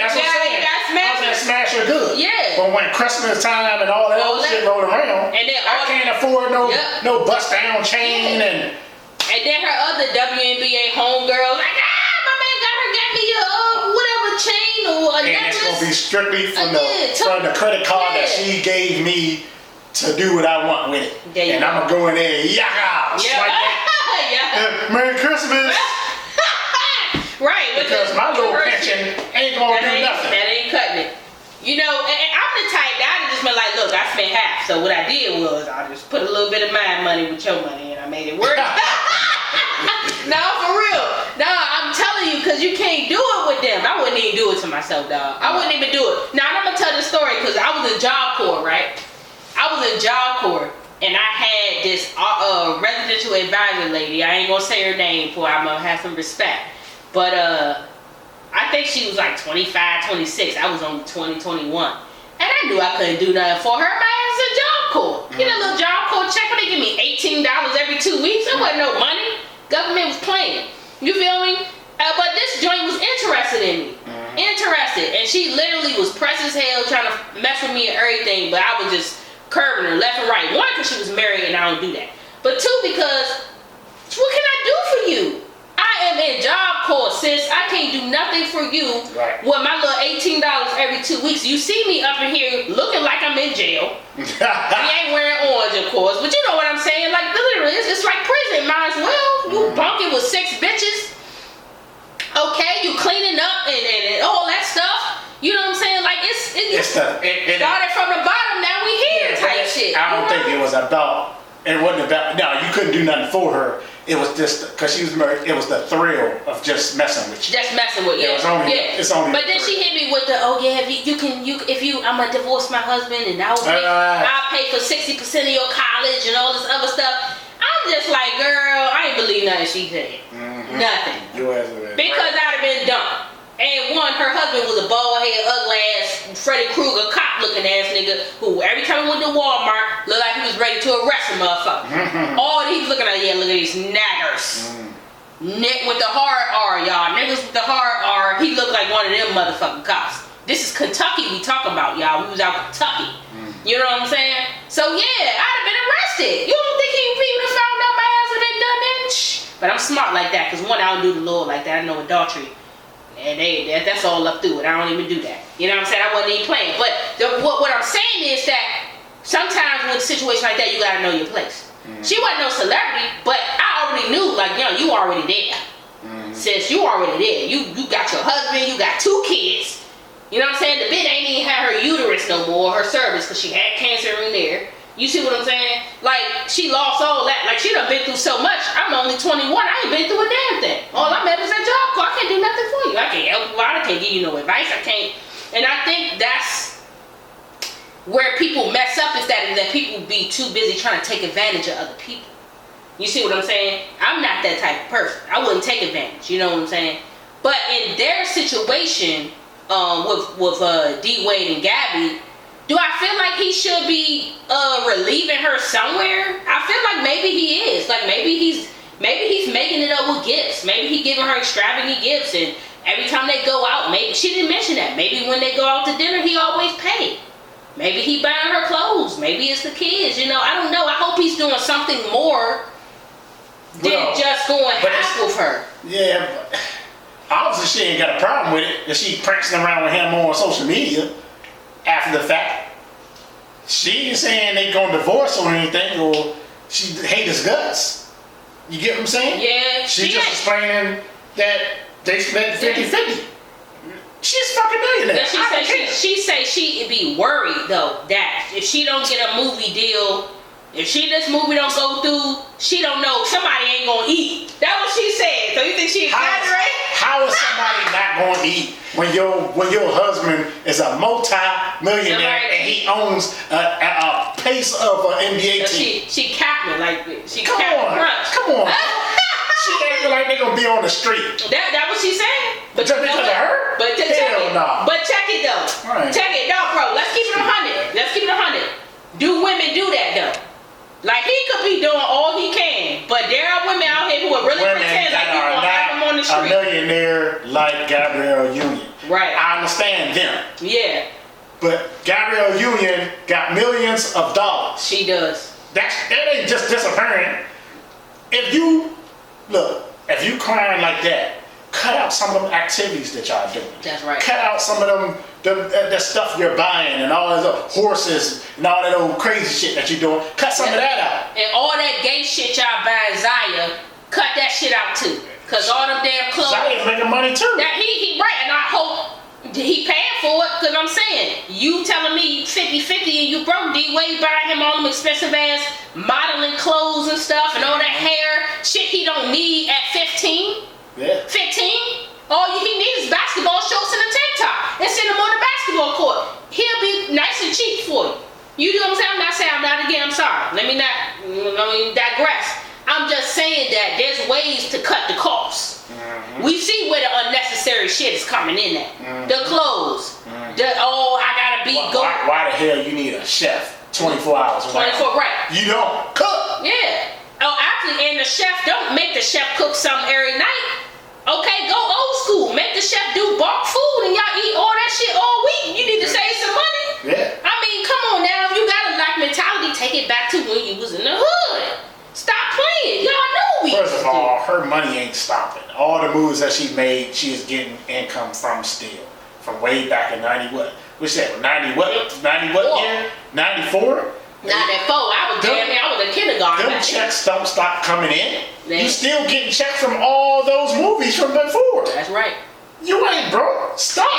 Speaker 2: that's what I'm saying. I was gonna smash her good.
Speaker 1: Yeah.
Speaker 2: But when Christmas time and all that
Speaker 1: All
Speaker 2: other
Speaker 1: that-
Speaker 2: shit roll around,
Speaker 1: And then
Speaker 2: I can't afford no bust down chain and
Speaker 1: then her other WNBA homegirls like, my man got me a whatever chain or a
Speaker 2: and
Speaker 1: necklace.
Speaker 2: it's gonna be strictly from
Speaker 1: Yeah,
Speaker 2: from the credit card that
Speaker 1: yeah.
Speaker 2: she gave me to do what I want with it.
Speaker 1: There you
Speaker 2: And
Speaker 1: go.
Speaker 2: I'm gonna go in there, swipe that.
Speaker 1: Yeah.
Speaker 2: Merry Christmas.
Speaker 1: Right.
Speaker 2: Because my little pension ain't gonna do nothing.
Speaker 1: That ain't cutting it. You know, and I'm the type that I'd just been like, look, I spent half. So what I did was I just put a little bit of my money with your money and I made it work. No, for real. No, I'm telling you, because you can't do it with them. I wouldn't even do it to myself, dog. I wouldn't even do it. Now, I'm going to tell the story because I was in Job Corps, right? I was in Job Corps and I had this residential advisor lady. I ain't going to say her name for I'm going to have some respect. But I think she was like 25, 26. I was only 20, 21. And I knew I couldn't do nothing for her. My ass is a Job Corps. Get a little Job Corps check when they give me $18 every 2 weeks. It wasn't no money. Government was playing. You feel me? But this joint was interested in me. Interested. And she literally was pressed as hell trying to mess with me and everything. But I was just curbing her left and right. One, because she was married and I don't do that. But two, because what can I do for you? I am in Job Corps, sis. I can't do nothing for you with my little $18 every 2 weeks. You see me up in here looking like I'm in jail. We ain't wearing orange, of course, but you know what I'm saying. Like, literally, it's like prison. Might as well. You bunking with 6 bitches. Okay, you cleaning up and all that stuff. You know what I'm saying? Like, it started from the bottom. Now we here type shit.
Speaker 2: I don't think it was about. It wasn't about. No, you couldn't do nothing for her. It was just because she was married. It was the thrill of just messing with you.
Speaker 1: Just messing with you.
Speaker 2: It's only.
Speaker 1: But then she hit me with the, I'm gonna divorce my husband and I'll pay for 60% of your college and all this other stuff. I'm just like, girl, I ain't believe nothing she said. Nothing. Because I'd have been dumb. And one, her husband was a bald head, ugly ass, Freddy Krueger, cop looking ass nigga who every time he went to Walmart looked like he was ready to arrest a motherfucker. All he was looking at, look at these naggers. Nick with the hard R, y'all. Niggas with the hard R, he looked like one of them motherfucking cops. This is Kentucky we talking about, y'all. We was out Kentucky. You know what I'm saying? So yeah, I'd have been arrested. You don't think he would have found out my ass had been done that? But I'm smart like that, because one, I don't do the law like that. I know adultery. And that's all up through it. I don't even do that. You know what I'm saying? I wasn't even playing. But what I'm saying is that sometimes with a situation like that, you gotta know your place. She wasn't no celebrity, but I already knew, like, you already there. Sis, you already there. You got your husband, you got 2 kids. You know what I'm saying? The bitch ain't even had her uterus no more, her cervix, because she had cancer in there. You see what I'm saying? Like, she lost all that. Like, she done been through so much. I'm only 21. I ain't been through a damn thing. All I'm at is a Job Corps. I can't do nothing for you. I can't help you out. I can't give you no advice. I can't. And I think that's where people mess up, is that people be too busy trying to take advantage of other people. You see what I'm saying? I'm not that type of person. I wouldn't take advantage. You know what I'm saying? But in their situation, with D-Wade and Gabby, do I feel like he should be relieving her somewhere? I feel like maybe he is. Like, maybe he's making it up with gifts. Maybe he giving her extravagant gifts, and every time they go out, maybe she didn't mention that. Maybe when they go out to dinner, he always paid. Maybe he buying her clothes. Maybe it's the kids. You know, I don't know. I hope he's doing something more than just going half with her.
Speaker 2: Yeah, but obviously she ain't got a problem with it. If she prancing around with him on social media after the fact. She ain't saying they gonna divorce or anything, or she hate his guts. You get what I'm saying?
Speaker 1: Yeah.
Speaker 2: She just explaining that they split 50-50. She's fucking millionaire.
Speaker 1: She say she'd be worried though that if she don't get a movie deal, if this movie don't go through, she don't know, somebody ain't gonna eat. That's what she said. So you think she exaggerated?
Speaker 2: How is somebody not gonna eat when your husband is a multi-millionaire and he owns a piece of an NBA team?
Speaker 1: She capping like she
Speaker 2: Come on. She acting like they gonna be on the street.
Speaker 1: That what she saying? But
Speaker 2: just because of her?
Speaker 1: But check it though.
Speaker 2: Right.
Speaker 1: Check it, no, bro. Let's keep it 100. Let's keep it 100. Do women do that though? Like he could be doing all he can, but there are women out here who are really pretend like you gonna have them on the street.
Speaker 2: A millionaire like Gabrielle Union.
Speaker 1: Right.
Speaker 2: I understand them.
Speaker 1: Yeah.
Speaker 2: But Gabrielle Union got millions of dollars.
Speaker 1: She does.
Speaker 2: That ain't just disappearing. If you crying like that, cut out some of them activities that y'all doing.
Speaker 1: That's right.
Speaker 2: Cut out some of them the stuff you're buying and all those horses and all that old crazy shit that you're doing. Cut some of that out.
Speaker 1: And all that gay shit y'all buying Zaya, cut that shit out too. Cause all them damn clothes.
Speaker 2: Zaya's making money too.
Speaker 1: That he right, and I hope he paying for it. Cause I'm saying, you telling me 50-50 and you broke D-Wade buying him all them expensive ass modeling clothes and stuff and all that hair shit he don't need at 15.
Speaker 2: Yeah.
Speaker 1: 15. All he needs is basketball shorts and a tank top and send him on the basketball court. He'll be nice and cheap for you. You know what I'm saying? I'm not saying I'm not again. I'm sorry. Let me digress. I'm just saying that there's ways to cut the costs. Mm-hmm. We see where the unnecessary shit is coming in at. Mm-hmm. The clothes. Mm-hmm. I gotta be
Speaker 2: why the hell you need a chef 24 hours?
Speaker 1: 24, right.
Speaker 2: You don't cook.
Speaker 1: Yeah. Oh, actually, and the chef, don't make the chef cook something every night. Okay, go old school. Make the chef do bulk food and y'all eat all that shit all week. You need to save some money.
Speaker 2: Yeah.
Speaker 1: I mean, come on now. If you got a like mentality, take it back to when you was in the hood. Stop playing. Y'all know we.
Speaker 2: First of all, her money ain't stopping. All the moves that she made, she is getting income from still. From way back in 90 what? What's that? 90 what? 90 what year? 94?
Speaker 1: 94. I was in kindergarten.
Speaker 2: Them checks don't stop coming in.
Speaker 1: Man.
Speaker 2: You still getting checks from all those movies from before.
Speaker 1: That's right.
Speaker 2: You ain't broke. Stop.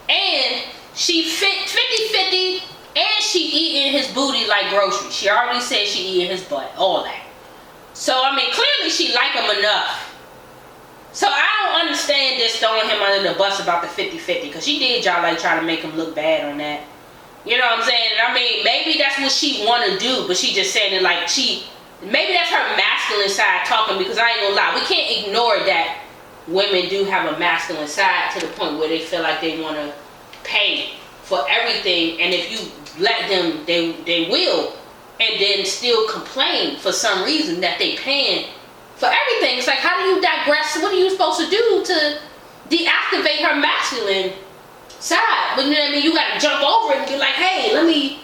Speaker 1: And she 50-50 and she eating his booty like groceries. She already said she eating his butt. All that. So I mean clearly she like him enough. So I don't understand this throwing him under the bus about the 50-50 because she did y'all like try to make him look bad on that. You know what I'm saying? I mean, maybe that's what she want to do, but she just saying it like maybe that's her masculine side talking because I ain't gonna lie. We can't ignore that women do have a masculine side to the point where they feel like they want to pay for everything. And if you let them, they will. And then still complain for some reason that they paying for everything. It's like, how do you digress? What are you supposed to do to deactivate her masculine side? But you know what I mean? You gotta jump over it and be like, hey, let me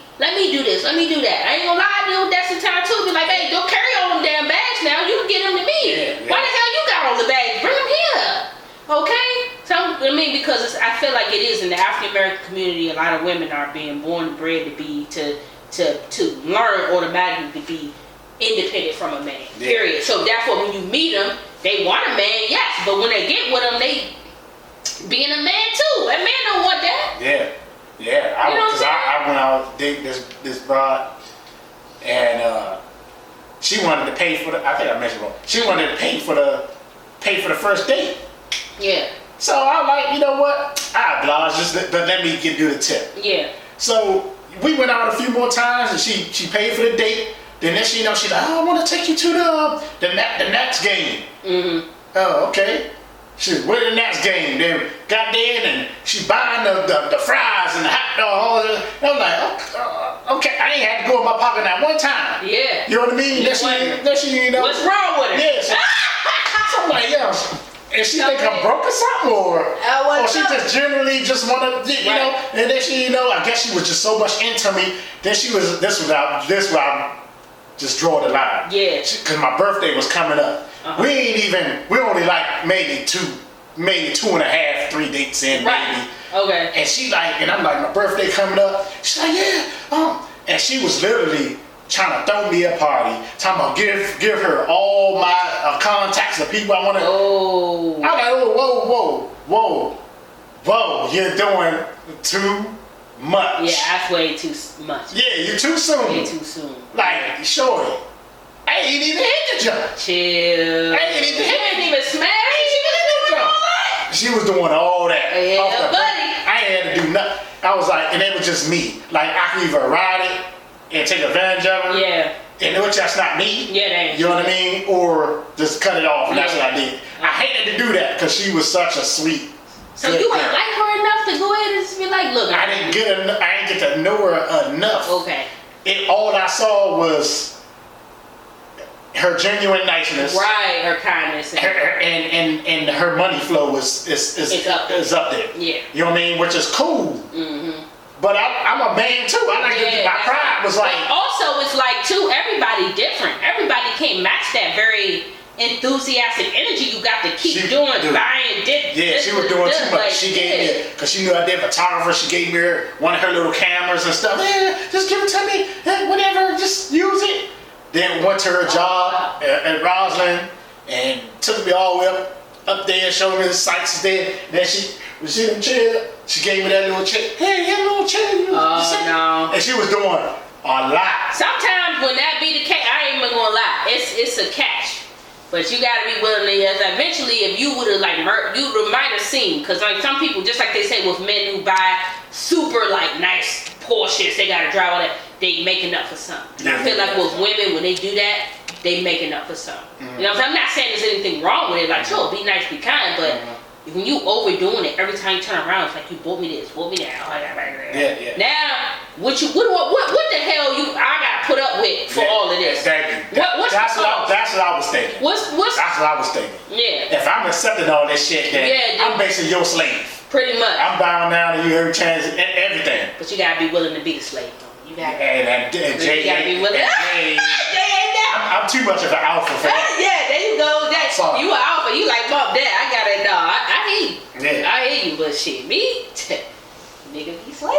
Speaker 1: do this, let me do that. I ain't gonna lie, I deal with that sometimes too. Be like, hey, don't carry all them damn bags now. You can get them to me. Yeah. Why the hell you got all the bags? Bring them here. Okay? So I mean, because I feel like it is in the African American community. A lot of women are being born and bred to learn automatically to be independent from a man. Yeah. Period. So therefore, when you meet them, they want a man, yes, but when they get with them, they being a man too. A man don't want that.
Speaker 2: Yeah. I went out dating this broad, and she wanted to pay for the. I think I mentioned wrong. She wanted to pay for the first date.
Speaker 1: Yeah.
Speaker 2: So I'm like, you know what? I oblige. Just let me do the tip.
Speaker 1: Yeah.
Speaker 2: So we went out a few more times, and she paid for the date. Then next thing you know, she's like, I want to take you to the Nats game. Mm-hmm. Oh, okay. She was with the Nats game. Then got there and she buying the fries and the hot dog. I'm like, okay, I ain't had to go in my pocket that one time.
Speaker 1: Yeah.
Speaker 2: You know what I mean? She, you know.
Speaker 1: What's wrong with it?
Speaker 2: Yeah. So I'm like, yo, is she think I'm broke or something, or she just generally just want to, you know? And then she, you know, I guess she was just so much into me. Then she was this was I just draw the line. Yeah. Because my birthday was coming up. Uh-huh. We only like maybe 2.5, 3 dates in, maybe.
Speaker 1: Okay.
Speaker 2: And she like, and I'm like, my birthday coming up. She's like, yeah. And she was literally trying to throw me a party, talking about give her all my contacts of people I want to.
Speaker 1: Oh.
Speaker 2: I'm like, whoa, you're doing too much.
Speaker 1: Yeah, that's way too much.
Speaker 2: Yeah, you're too soon.
Speaker 1: Way too soon.
Speaker 2: Like, shorty, I ain't even hit the jump.
Speaker 1: Chill.
Speaker 2: I ain't even
Speaker 1: smash.
Speaker 2: She was doing all that.
Speaker 1: Yeah, buddy.
Speaker 2: I ain't had to do nothing. I was like, and it was just me. Like, I could either ride it and take advantage of her.
Speaker 1: Yeah.
Speaker 2: And which that's not me.
Speaker 1: Yeah, that ain't.
Speaker 2: You know what I mean? Or just cut it off, and that's what I did. I hated to do that because she was such a sweet
Speaker 1: So you ain't like her enough to go ahead and just be like, look.
Speaker 2: I didn't get to know her enough.
Speaker 1: Okay.
Speaker 2: All I saw was her genuine niceness.
Speaker 1: Right, her kindness.
Speaker 2: And her money flow is up there.
Speaker 1: Yeah.
Speaker 2: You know what I mean? Which is cool. Mm-hmm. But I'm a man too. I like to, my pride was like.
Speaker 1: But also, it's like too. Everybody different. Everybody can't match that very enthusiastic energy you got to keep buying.
Speaker 2: Yeah, she was doing too much. Like, she gave me, because she knew I did photographer. She gave me one of her little cameras and stuff. Just give it to me. Whatever, just use it. Then went to her job at Roslyn and took me all the way up there, showed me the sights there. Then when she in the chair, she gave me that little chair. Hey, that little chair.
Speaker 1: No.
Speaker 2: And she was doing a lot.
Speaker 1: Sometimes when that be the case, I ain't even gonna lie. It's a catch. But you gotta be willing to, eventually, if you would have you might have seen, because like some people, just like they say with men who buy super like nice Porsches, they gotta drive all that, they making up for something. I feel like with women, when they do that, they making up for something. Mm-hmm. You know what I'm saying? I'm not saying there's anything wrong with it, like sure, be nice, be kind, but when you overdoing it, every time you turn around, it's like you bought me this, bought me that.
Speaker 2: Yeah.
Speaker 1: Now, what the hell I gotta put up with for all of this?
Speaker 2: Exactly. That's what I was thinking. That's what I was thinking.
Speaker 1: Yeah.
Speaker 2: If I'm accepting all this shit, then I'm basically your slave.
Speaker 1: Pretty much.
Speaker 2: I'm bowing down to you every chance, everything.
Speaker 1: But you gotta be willing to be the slave. You gotta.
Speaker 2: And Jay,
Speaker 1: you gotta be willing.
Speaker 2: I'm too much of an alpha for that.
Speaker 1: Yeah, there you go. You an alpha. You like Bob Dad. I got it. No, I hear you.
Speaker 2: Yeah.
Speaker 1: I hear you, but shit, me, nigga, be slave.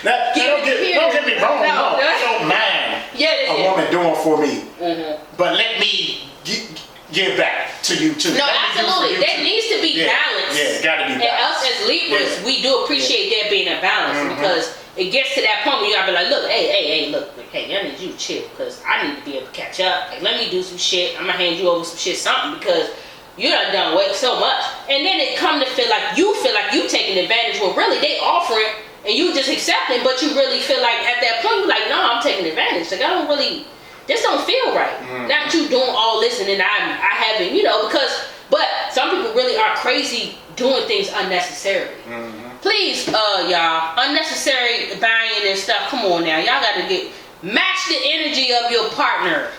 Speaker 2: Don't get me wrong. No, I don't mind a woman doing for me. Mm-hmm. But let me give back to you too.
Speaker 1: No, absolutely. There needs to be balance.
Speaker 2: Yeah, gotta be balance.
Speaker 1: And us as Libras, we do appreciate there being a balance because it gets to that point where you gotta be like, look, hey, look, hey, I need you to chill because I need to be able to catch up. Like, let me do some shit. I'm gonna hand you over some shit, something, because you done way so much. And then it come to feel like you taking advantage when really they offering and you just accepting, but you really feel like at that point you're like, no, I'm taking advantage. Like, I don't really, this don't feel right. Not you doing all this and then I haven't, but some people really are crazy doing things unnecessarily. Please, y'all, unnecessary buying and stuff, come on now. Y'all gotta match the energy of your partner.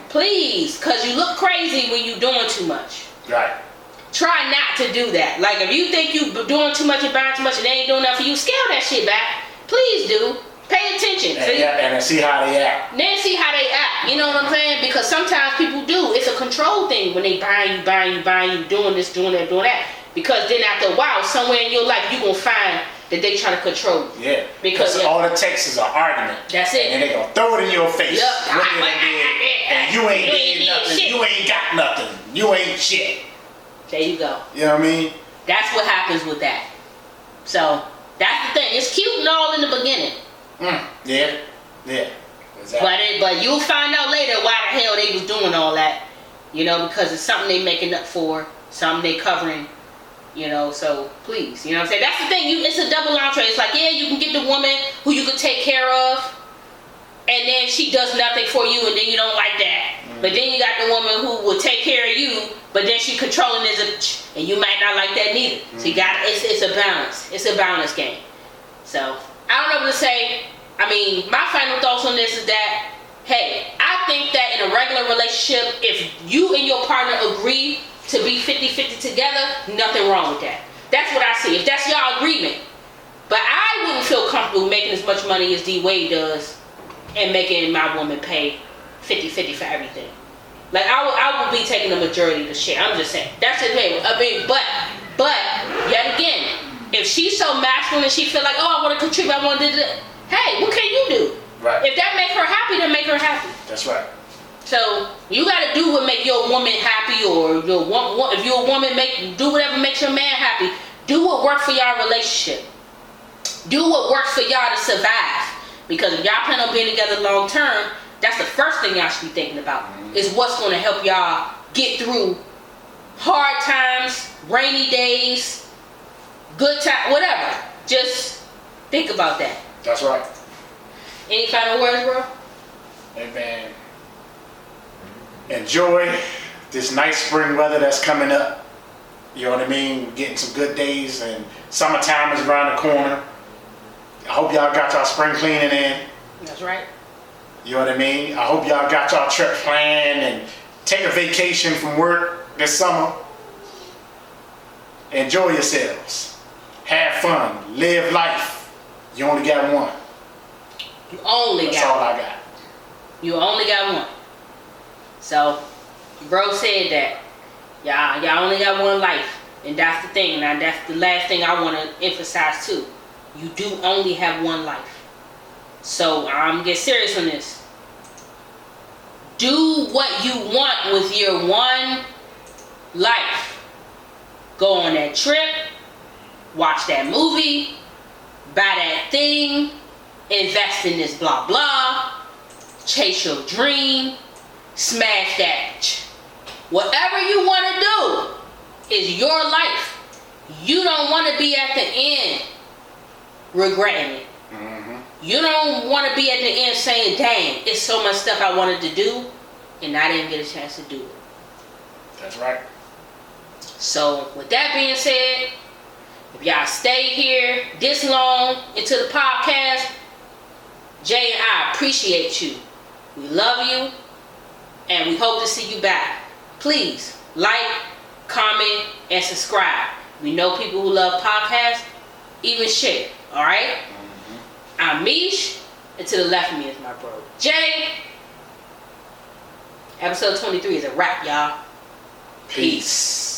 Speaker 1: Please, because you look crazy when you doing too much.
Speaker 2: Right.
Speaker 1: Try not to do that. Like, if you think you doing too much and buying too much and they ain't doing enough for you, scale that shit back. Please do. Pay attention.
Speaker 2: And see how they act.
Speaker 1: Then see how they act. You know what I'm saying? Because sometimes people do. It's a control thing when they buying you, doing this, doing that, doing that. Because then after a while, somewhere in your life, you're going to find that they try to control you.
Speaker 2: Yeah. Because all it takes is an argument.
Speaker 1: That's it.
Speaker 2: And they're going to throw it in your face.
Speaker 1: Yep.
Speaker 2: And you ain't did nothing. You ain't got nothing. You ain't shit.
Speaker 1: There you go.
Speaker 2: You know what I mean?
Speaker 1: That's what happens with that. So, that's the thing. It's cute and all in the beginning.
Speaker 2: Yeah. Exactly.
Speaker 1: But you'll find out later why the hell they was doing all that. Because it's something they making up for. Something they covering. So please, what I'm saying? That's the thing. It's a double entree. It's like, yeah, you can get the woman who you could take care of, and then she does nothing for you, and then you don't like that. But then you got the woman who will take care of you, but then she controlling and you might not like that neither. So it's a balance. It's a balance game. So I don't know what to say. I mean, my final thoughts on this is that, hey, I think that in a regular relationship, if you and your partner agree to be 50-50 together, nothing wrong with that. That's what I see. If that's y'all agreement. But I wouldn't feel comfortable making as much money as DWADE does and making my woman pay 50-50 for everything. Like, I would be taking the majority of the shit. I'm just saying. That's the thing. I mean, but yet again, if she's so masculine and she feel like, oh, I want to contribute, I want to do that. Hey, what can you do?
Speaker 2: Right.
Speaker 1: If that make her happy, then make her happy.
Speaker 2: That's right.
Speaker 1: So you gotta do what make your woman happy, or if you're a woman, do whatever makes your man happy. Do what works for y'all relationship. Do what works for y'all to survive. Because if y'all plan on being together long term, that's the first thing y'all should be thinking about. Is what's gonna help y'all get through hard times, rainy days, good time, whatever. Just think about that.
Speaker 2: That's right.
Speaker 1: Any final words, bro?
Speaker 2: Hey, man. Enjoy this nice spring weather that's coming up. You know what I mean? Getting some good days, and summertime is around the corner. I hope y'all got y'all spring cleaning in.
Speaker 1: That's right.
Speaker 2: You know what I mean? I hope y'all got y'all trip planned and take a vacation from work this summer. Enjoy yourselves. Have fun. Live life. You only got one.
Speaker 1: You only
Speaker 2: That's
Speaker 1: got
Speaker 2: all
Speaker 1: one.
Speaker 2: I got.
Speaker 1: You only got one. So, bro said that. Y'all only got one life. And that's the thing. Now, that's the last thing I want to emphasize too. You do only have one life. So, I'm get serious on this. Do what you want with your one life. Go on that trip. Watch that movie. Buy that thing. Invest in this blah blah. Chase your dream. Smash that. Whatever you want to do is your life. You don't want to be at the end regretting it. You don't want to be at the end saying, dang, it's so much stuff I wanted to do and I didn't get a chance to do it.
Speaker 2: That's right.
Speaker 1: So with that being said, if y'all stay here this long into the podcast, Jay and I appreciate you. We love you and we hope to see you back. Please like, comment, and subscribe. We know people who love podcasts, even share. Alright? I'm Meesh, and to the left of me is my bro Jay. Episode 23 is a wrap, y'all. Peace.